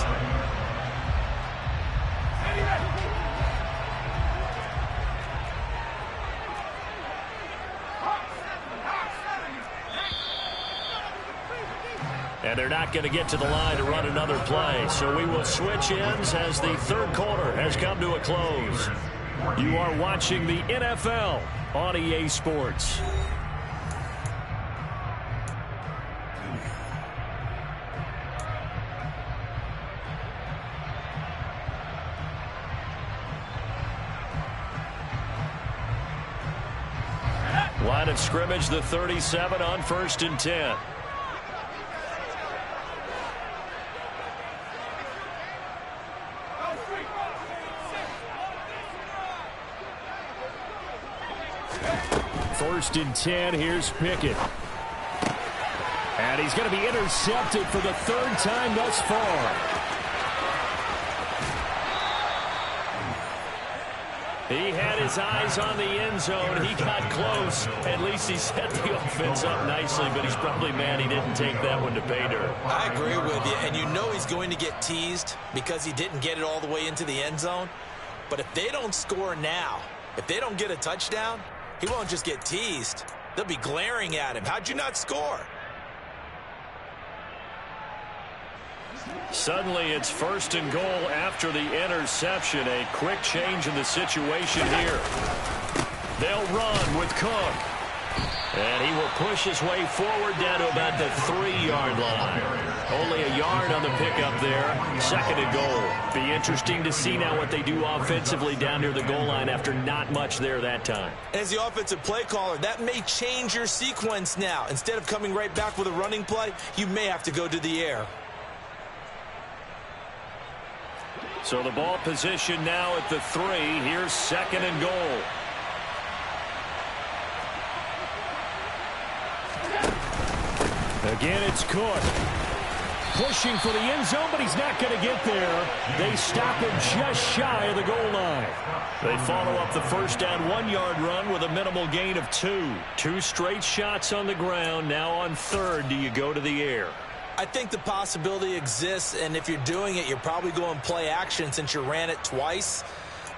Speaker 5: And they're not going to get to the line to run another play. So we will switch ends as the third quarter has come to a close. You are watching the NFL on EA Sports. Line of scrimmage, the 37 on 1st and 10. First and 10, here's Pickett. And he's going to be intercepted for the third time thus far. He had his eyes on the end zone. He got close. At least he set the offense up nicely, but he's probably mad he didn't take that one to pay dirt.
Speaker 6: I agree with you, and you know he's going to get teased because he didn't get it all the way into the end zone. But if they don't score now, if they don't get a touchdown, he won't just get teased. They'll be glaring at him. How'd you not score?
Speaker 5: Suddenly it's 1st and goal after the interception. A quick change in the situation here. They'll run with Cook. And he will push his way forward down to about the 3-yard line. Only a yard on the pickup there. 2nd and goal. Be interesting to see now what they do offensively down near the goal line after not much there that time.
Speaker 6: As the offensive play caller, that may change your sequence now. Instead of coming right back with a running play, you may have to go to the air.
Speaker 5: So the ball position now at the 3. Here's 2nd and goal. Again, it's Cook. Pushing for the end zone, but he's not going to get there. They stop him just shy of the goal line. They follow up the first down 1-yard run with a minimal gain of 2. 2 straight shots on the ground. Now on 3rd, do you go to the air?
Speaker 6: I think the possibility exists, and if you're doing it, you're probably going play action since you ran it twice.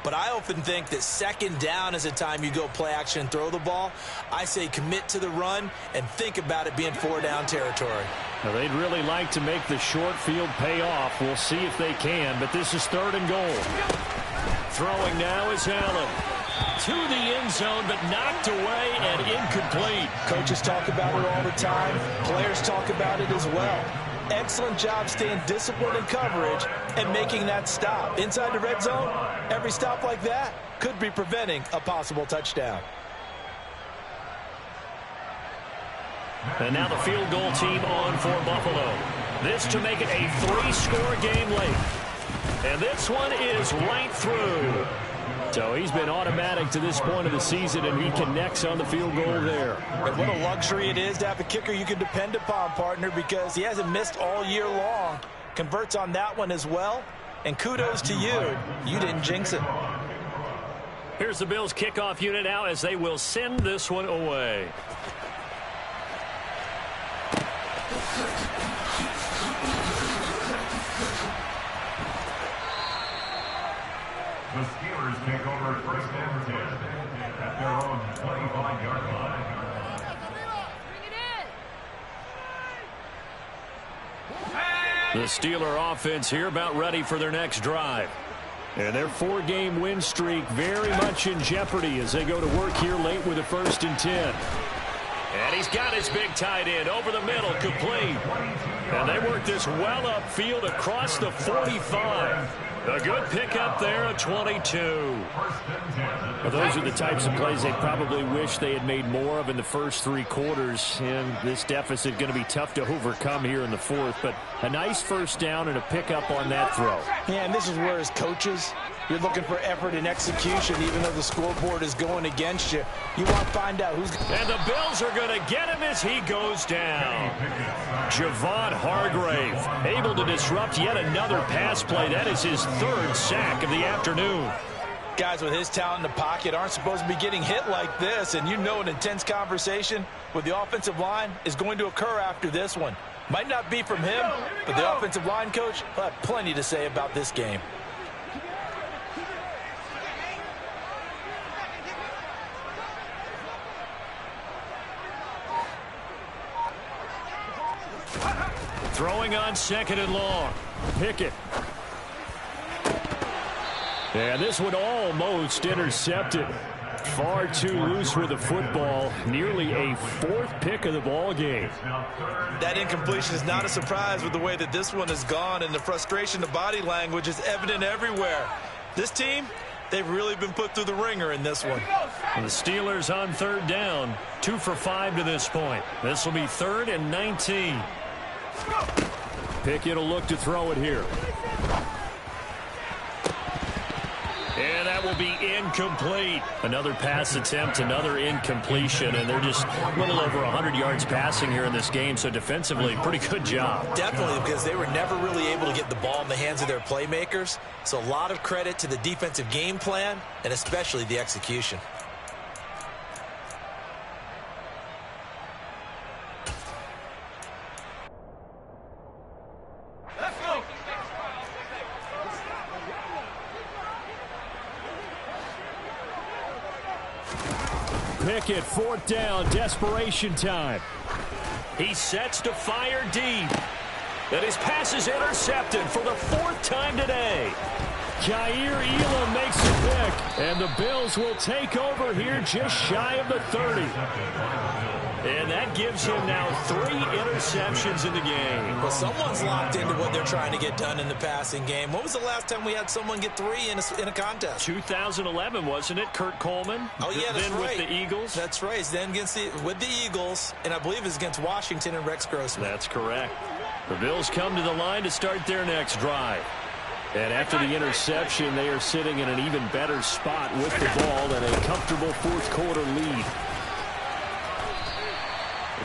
Speaker 6: But I often think that 2nd down is a time you go play action and throw the ball. I say commit to the run and think about it being 4-down territory.
Speaker 5: Now, they'd really like to make the short field pay off. We'll see if they can, but this is 3rd and goal. Throwing now is Allen. To the end zone, but knocked away and incomplete.
Speaker 6: Coaches talk about it all the time. Players talk about it as well. Excellent job staying disciplined in coverage and making that stop. Inside the red zone, every stop like that could be preventing a possible touchdown.
Speaker 5: And now the field goal team on for Buffalo. This to make it a 3-score game late. And this one is right through. So he's been automatic to this point of the season, and he connects on the field goal there.
Speaker 6: And what a luxury it is to have a kicker you can depend upon, partner, because he hasn't missed all year long. Converts on that one as well. And kudos to you. You didn't jinx it.
Speaker 5: Here's the Bills kickoff unit now as they will send this one away.
Speaker 8: The Steelers take over first and 10 at their own 25-yard line.
Speaker 5: The Steeler offense here about ready for their next drive. And their 4-game win streak very much in jeopardy as they go to work here late with a 1st and 10. And he's got his big tight end over the middle, complete. And they work this well upfield across the 45. A good pickup there at 22. Well, those are the types of plays they probably wish they had made more of in the first 3 quarters. And this deficit going to be tough to overcome here in the 4th. But a nice 1st down and a pickup on that throw.
Speaker 6: Yeah, and this is where as coaches, you're looking for effort and execution, even though the scoreboard is going against you. You want to find out who's...
Speaker 5: And the Bills are going to get him as he goes down. Javon Hargrave able to disrupt yet another pass play. That is his 3rd sack of the afternoon.
Speaker 6: Guys with his talent in the pocket aren't supposed to be getting hit like this, and you know an intense conversation with the offensive line is going to occur after this one. Might not be from him, but the offensive line coach will have plenty to say about this game.
Speaker 5: Throwing on 2nd and long. Pickett. And this one almost intercepted. Far too loose with the football. Nearly a 4th pick of the ball game.
Speaker 6: That incompletion is not a surprise with the way that this one has gone, and the frustration, the body language is evident everywhere. This team, they've really been put through the ringer in this one.
Speaker 5: And the Steelers on 3rd down. 2 for 5 to this point. This will be 3rd and 19. Pickett will look to throw it here. And that will be incomplete. Another pass attempt, another incompletion, and they're just a little over 100 yards passing here in this game, so defensively, pretty good job.
Speaker 6: Definitely, because they were never really able to get the ball in the hands of their playmakers, so a lot of credit to the defensive game plan, and especially the execution.
Speaker 5: Pickett, 4th down, desperation time. He sets to fire deep. And his pass is intercepted for the 4th time today. Jair Elam makes the pick, and the Bills will take over here just shy of the 30. And that gives him now 3 interceptions in the game.
Speaker 6: Well, someone's locked into what they're trying to get done in the passing game. When was the last time we had someone get 3 in a contest?
Speaker 5: 2011, wasn't it? Kurt Coleman.
Speaker 6: Oh, yeah, that's
Speaker 5: then
Speaker 6: right.
Speaker 5: with the Eagles.
Speaker 6: That's right. Then with the Eagles, and I believe it's against Washington and Rex Grossman.
Speaker 5: That's correct. The Bills come to the line to start their next drive. And after the interception, they are sitting in an even better spot with the ball and a comfortable 4th quarter lead.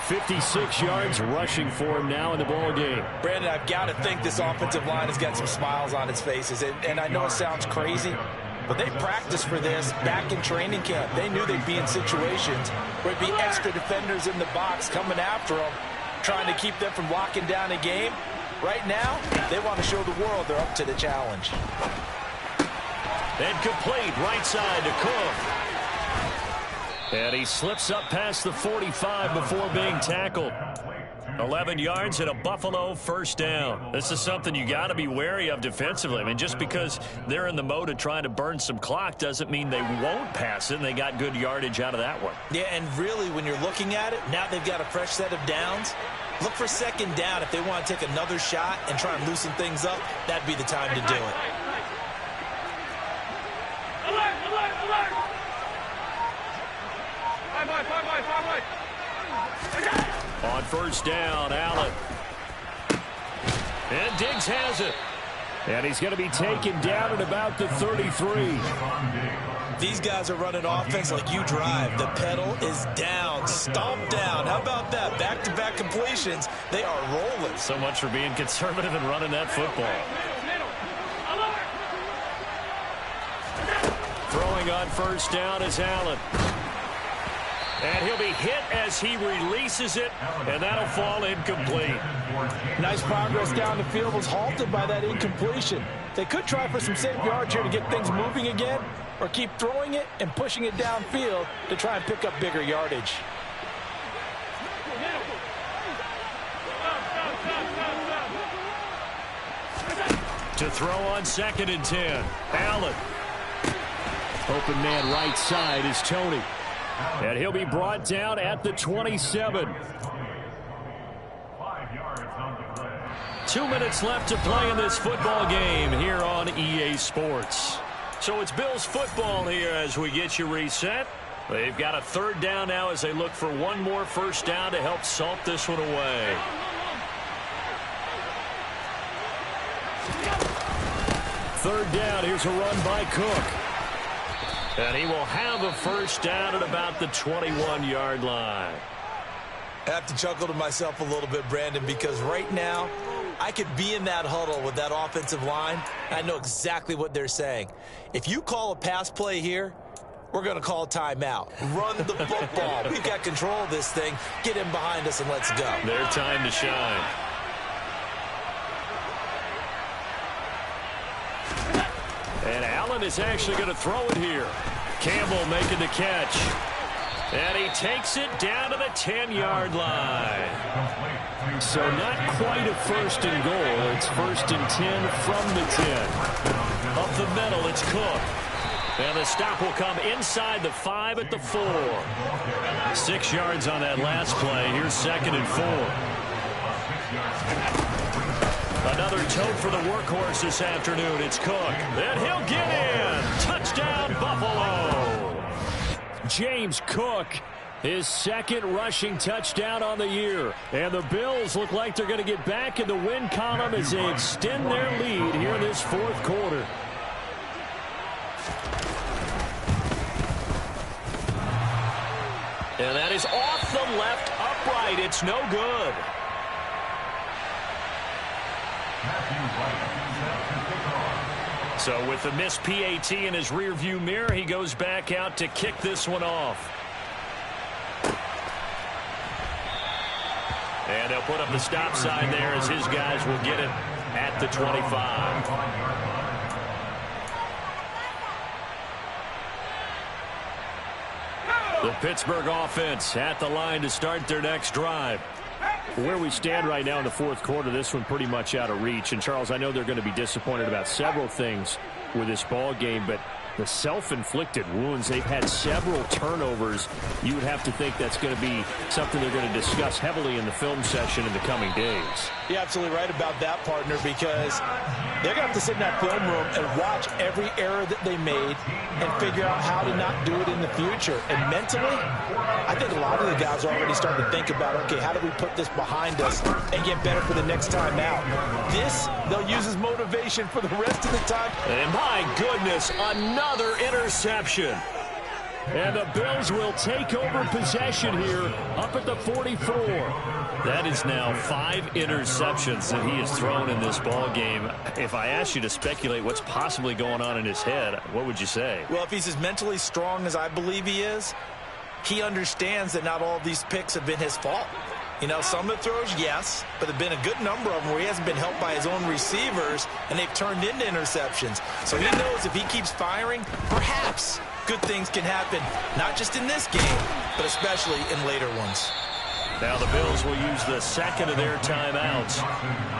Speaker 5: 56 yards rushing for him now in the ball game.
Speaker 6: Brandon, I've got to think this offensive line has got some smiles on its faces. And I know it sounds crazy, but they practiced for this back in training camp. They knew they'd be in situations where it'd be extra defenders in the box coming after them, trying to keep them from locking down a game. Right now, they want to show the world they're up to the challenge.
Speaker 5: And complete right side to Cook. And he slips up past the 45 before being tackled. 11 yards and a Buffalo 1st down. This is something you got to be wary of defensively. I mean, just because they're in the mode of trying to burn some clock doesn't mean they won't pass it, and they got good yardage out of that one.
Speaker 6: Yeah, and really, when you're looking at it, now they've got a fresh set of downs. Look for 2nd down if they want to take another shot and try and loosen things up. That'd be the time to do it.
Speaker 5: On 1st down, Allen. And Diggs has it. And he's going to be taken down at about the 33.
Speaker 6: These guys are running offense like you drive. The pedal is down, stomp down. How about that? Back-to-back completions. They are rolling.
Speaker 5: So much for being conservative and running that football. Throwing on first down is Allen. And he'll be hit as he releases it, and that'll fall incomplete.
Speaker 6: Nice progress down the field, was halted by that incompletion. They could try for some safe yards here to get things moving again, or keep throwing it and pushing it downfield to try and pick up bigger yardage.
Speaker 5: To throw on 2nd and 10. Allen. Open man right side is Tony. And he'll be brought down at the 27. 2 minutes left to play in this football game here on EA Sports. So it's Bills football here as we get you reset. They've got a 3rd down now as they look for one more first down to help salt this one away. 3rd down. Here's a run by Cook. And he will have a first down at about the 21-yard line.
Speaker 6: I have to chuckle to myself a little bit, Brandon, because right now I could be in that huddle with that offensive line. I know exactly what they're saying. If you call a pass play here, we're going to call a timeout. Run the football. We've got control of this thing. Get in behind us and let's go.
Speaker 5: Their time to shine. And Allen is actually going to throw it here. Campbell making the catch. And he takes it down to the 10-yard line. So not quite a 1st and goal. It's 1st and 10 from the 10. Up the middle, it's Cook. And the stop will come inside the 5 at the 4. 6 yards on that last play. Here's 2nd and 4. Another tote for the workhorse this afternoon. It's Cook. And he'll get in. Touchdown, Buffalo. James Cook, his 2nd rushing touchdown on the year. And the Bills look like they're going to get back in the win column as they extend their lead here in this 4th quarter. And that is off the left upright. It's no good. So with the missed PAT in his rearview mirror, he goes back out to kick this one off. And they'll put up the stop sign there as his guys will get it at the 25. The Pittsburgh offense at the line to start their next drive. Where we stand right now in the 4th quarter, this one pretty much out of reach. And, Charles, I know they're going to be disappointed about several things with this ball game, but the self-inflicted wounds, they've had several turnovers. You would have to think that's going to be something they're going to discuss heavily in the film session in the coming days.
Speaker 6: You're absolutely right about that, partner, because they're going to have to sit in that film room and watch every error that they made and figure out how to not do it in the future. And mentally, I think a lot of the guys are already starting to think about, okay, how do we put this behind us and get better for the next time out? This, they'll use as motivation for the rest of the time.
Speaker 5: And my goodness, another interception. And the Bills will take over possession here up at the 44. That is now 5 interceptions that he has thrown in this ball game. If I asked you to speculate what's possibly going on in his head, what would you say?
Speaker 6: Well, if he's as mentally strong as I believe he is, he understands that not all of these picks have been his fault. You know, some of the throws, yes, but there have been a good number of them where he hasn't been helped by his own receivers, and they've turned into interceptions. So he knows if he keeps firing, perhaps good things can happen, not just in this game, but especially in later ones.
Speaker 5: Now the Bills will use the 2nd of their timeouts.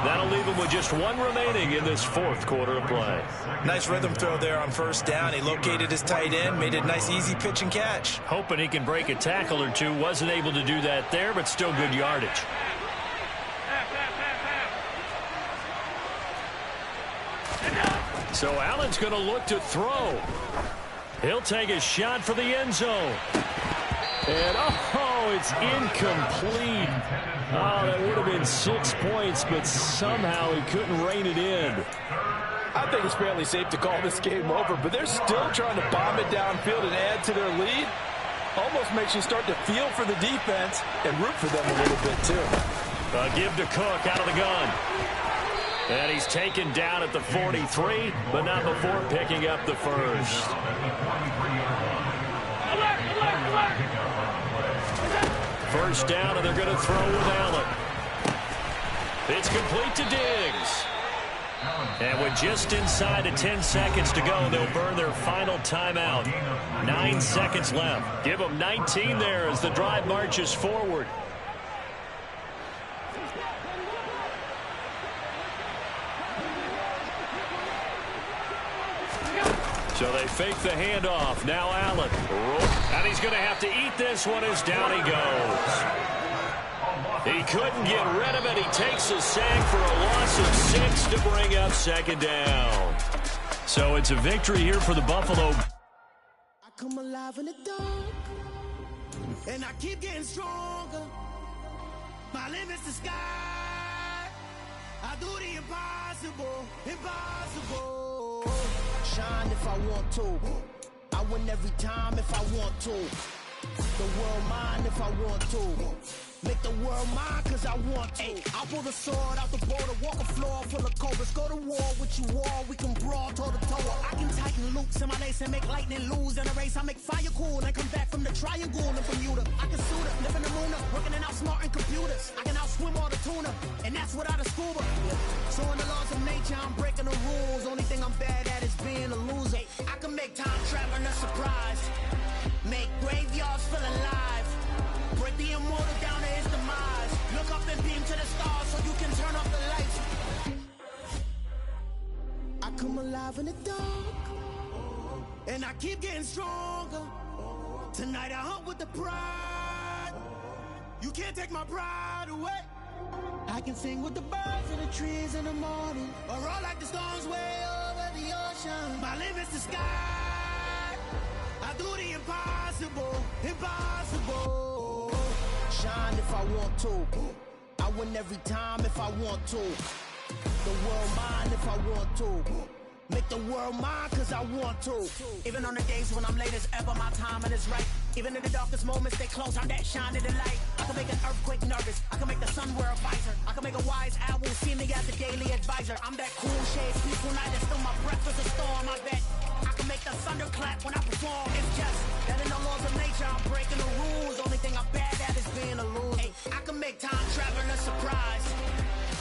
Speaker 5: That'll leave them with just 1 remaining in this 4th quarter of play.
Speaker 6: Nice rhythm throw there on first down. He located his tight end, made it a nice easy pitch and catch.
Speaker 5: Hoping he can break a tackle or two. Wasn't able to do that there, but still good yardage. So Allen's going to look to throw. He'll take a shot for the end zone. And, oh, it's incomplete. Oh, that would have been 6 points, but somehow he couldn't rein it in.
Speaker 6: I think it's fairly safe to call this game over, but they're still trying to bomb it downfield and add to their lead. Almost makes you start to feel for the defense and root for them a little bit, too.
Speaker 5: Give to Cook out of the gun. And he's taken down at the 43, but not before picking up the first. First down, and they're going to throw with Allen. It's complete to Diggs. And with just inside of 10 seconds to go, they'll burn their final timeout. 9 seconds left. Give them 19 there as the drive marches forward. So they fake the handoff. Now Allen. And he's going to have to eat this one as down he goes. He couldn't get rid of it. He takes a sack for a loss of 6 to bring up second down. So it's a victory here for the Buffalo.
Speaker 9: I come alive in the dark, and I keep getting stronger. My limit's the sky. I do the impossible, impossible. Shine if I want to. I win every time if I want to. The world mine if I want to. Make the world mine cause I want to. I'll pull the sword out the border, walk a floor full of cobras. Go to war with you all, we can brawl toe to toe. I can tighten loops in my lace and make lightning lose in a race. I make fire cool and come back from the triangle in Bermuda. I can suit up, live in the moon up, working and outsmarting computers. I can outswim all the tuna, and that's without a scuba. So in the laws of nature, I'm breaking the rules. Only thing I'm bad at is being a loser. I can make time traveling a surprise. Make graveyards feel alive. Break the immortal down to his demise. Look up and beam to the stars so you can turn off the lights. I come alive in the dark, and I keep getting stronger. Tonight I hunt with the pride. You can't take my pride away. I can sing with the birds and the trees in the morning, or roll like the storms way over the ocean. My limit's the sky. I do the impossible, impossible. Shine if I want to. I win every time if I want to. The world mine if I want to. Make the world mine cause I want to. Even on the days when I'm late as ever, my timing is right. Even in the darkest moments, stay close, I'm that shining the light. I can make an earthquake nervous, I can make the sun wear a visor. I can make a wise owl see me as a daily advisor. I'm that cool shade, peaceful night, and still my breath is a storm, I bet. I can make the thunder clap when I perform. It's just that in the laws of nature, I'm breaking the rules. Only thing I'm bad at is being a loser. I can make time traveling a surprise.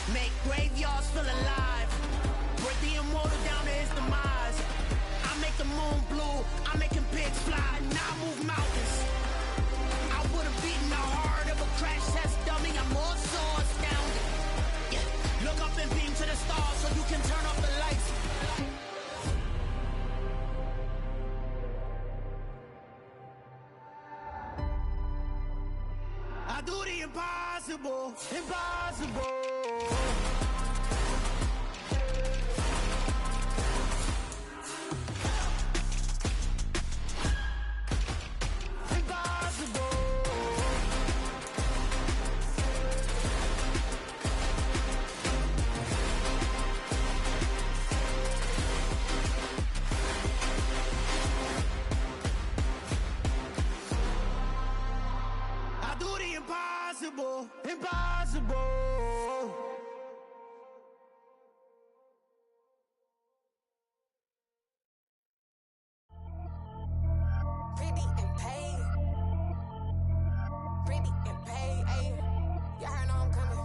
Speaker 9: Make graveyards feel alive. Break the immortal down to his demise. I make the moon blue. I'm making pigs fly. Now I move mountains. I would have beaten the heart of a crash test dummy. I'm more so astounded. Yeah. Look up and beam to the stars so you can turn off the lights. I do the impossible, impossible. Impossible, impossible.
Speaker 10: Pretty and paid. Pretty and paid. Ayy, y'all heard know I'm coming.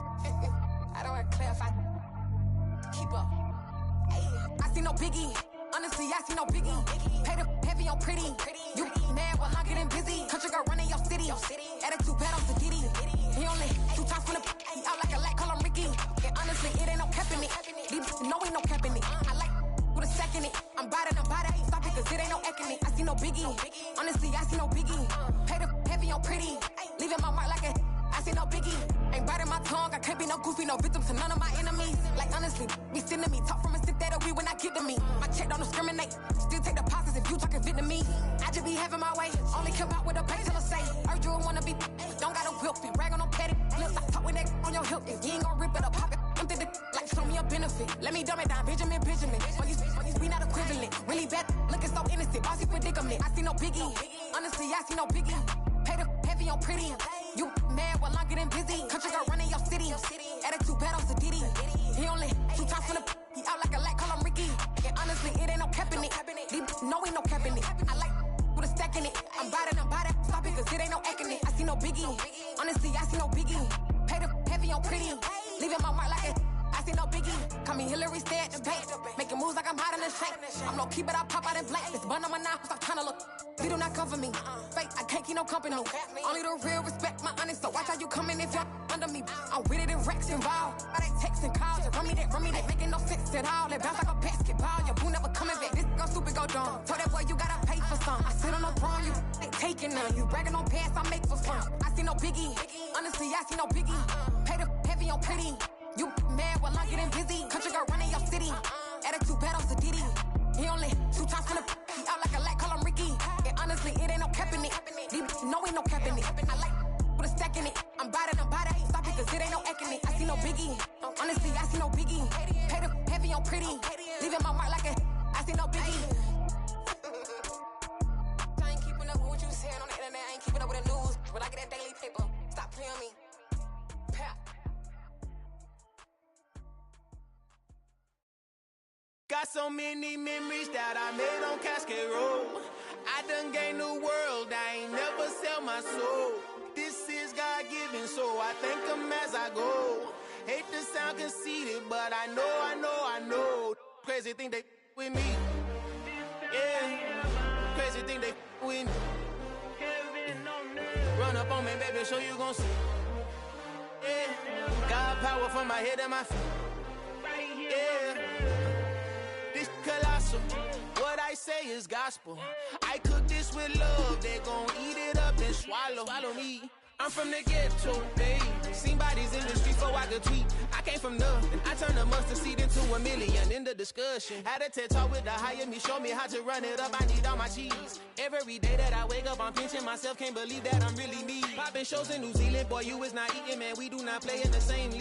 Speaker 10: I don't want to clarify. Keep up. Ayy, I see no biggie. Honestly, I see no biggie. Pay the heavy on pretty. You mad while I'm getting busy. Country girl running your city. Attitude bad on Sagidi. He only 2 times from the he out like a lack, call him Ricky. And honestly, it ain't no cap in it. These no ain't no cap in it. I like with a second it. I'm bad. Stop it, cause it ain't no acting it. I see no biggie. Honestly, I see no biggie. Pay the heavy on pretty. Leaving my mark like a I see no biggie. Ain't biting my tongue. I can't be no goofy, no victim to none of my enemies. Like honestly, be sending me talk from a stick that'll be when I get to me. My check don't discriminate. Still take deposits if you talking Vietnamese. I just be having my way. Only come out with a pay till I say. Urge you wanna be. Don't gotta whip it. Rag on no petty. Lips, I talk with that on your hip. If you ain't gon' rip it up, pop it. I'm the like show me a benefit. benefit. Let me dumb it down, Benjamin. We not equivalent. Really bad, looking so innocent. Bossy predicament. I see no biggie. Honestly, I see no biggie. Pay the heavy on pretty. You mad while I'm getting busy. Country girl running your city. Attitude battles to Diddy. He only 2 times from the he out like a light, call him Ricky. And honestly, it ain't no cap in it. No, ain't no cap in it. I like with a stack in it. I'm about it. Stop it, cause it ain't no acting it. I see no biggie. Honestly, I see no biggie. Pay the heavy on pretty. Leaving my mark like a I see no biggie. Call me Hillary, stay at the bank. Making moves like I'm hot in the shank. I'm no keep it, I pop out in blank. This bun on my knife, stop trying to look. They do not come for me. Fake, I can't keep no company. Only the real respect my honest. So watch how you coming if y'all under me. I'm with it in Rex involved. I they texting calls and run me that. Making no sense at all. They bounce like a basketball. Your boo never coming back. This go stupid, go dumb. Told that boy you gotta pay for some. I sit on no throne, you ain't taking none. You bragging on pants, I make for fun. I see no biggie. Honestly, I see no biggie. Pay the heavy on pretty. You mad while I'm getting busy. Country girl running your city. Attitude battles to Diddy. He only 2 times from the he out like a light, call him Ricky. And honestly, it ain't no cap in it. No, ain't no cap in it. I like with a stack in it. I'm about it. Stop it, cause it ain't no acting it. I see no biggie. Honestly, I see no biggie. Pay the heavy on pretty. Leaving my mark like a I see no biggie. I ain't keeping up with what you saying on the internet. I ain't keeping up with the news. But I get that daily paper. Stop playing me. Pap.
Speaker 11: Got so many memories that I made on Cascade Road. I done gained the world, I ain't never sell my soul. This is God-given, so I thank him as I go. Hate to sound conceited, but I know. Crazy thing they with me. Yeah, crazy thing they with me. Run up on me, baby, show you gon' see. Yeah, God power from my head and my feet. Yeah. This colossal, what I say is gospel. I cook this with love, they gon' eat it up and swallow me. I'm from the ghetto, babe. Seen bodies in the streets before I could tweet. I came from nothing, I turned a mustard seed into a million in the discussion. Had a TED talk with the higher me, show me how to run it up, I need all my cheese. Every day that I wake up, I'm pinching myself, can't believe that I'm really me. Popping shows in New Zealand, boy, you is not eating, man, we do not play in the same league.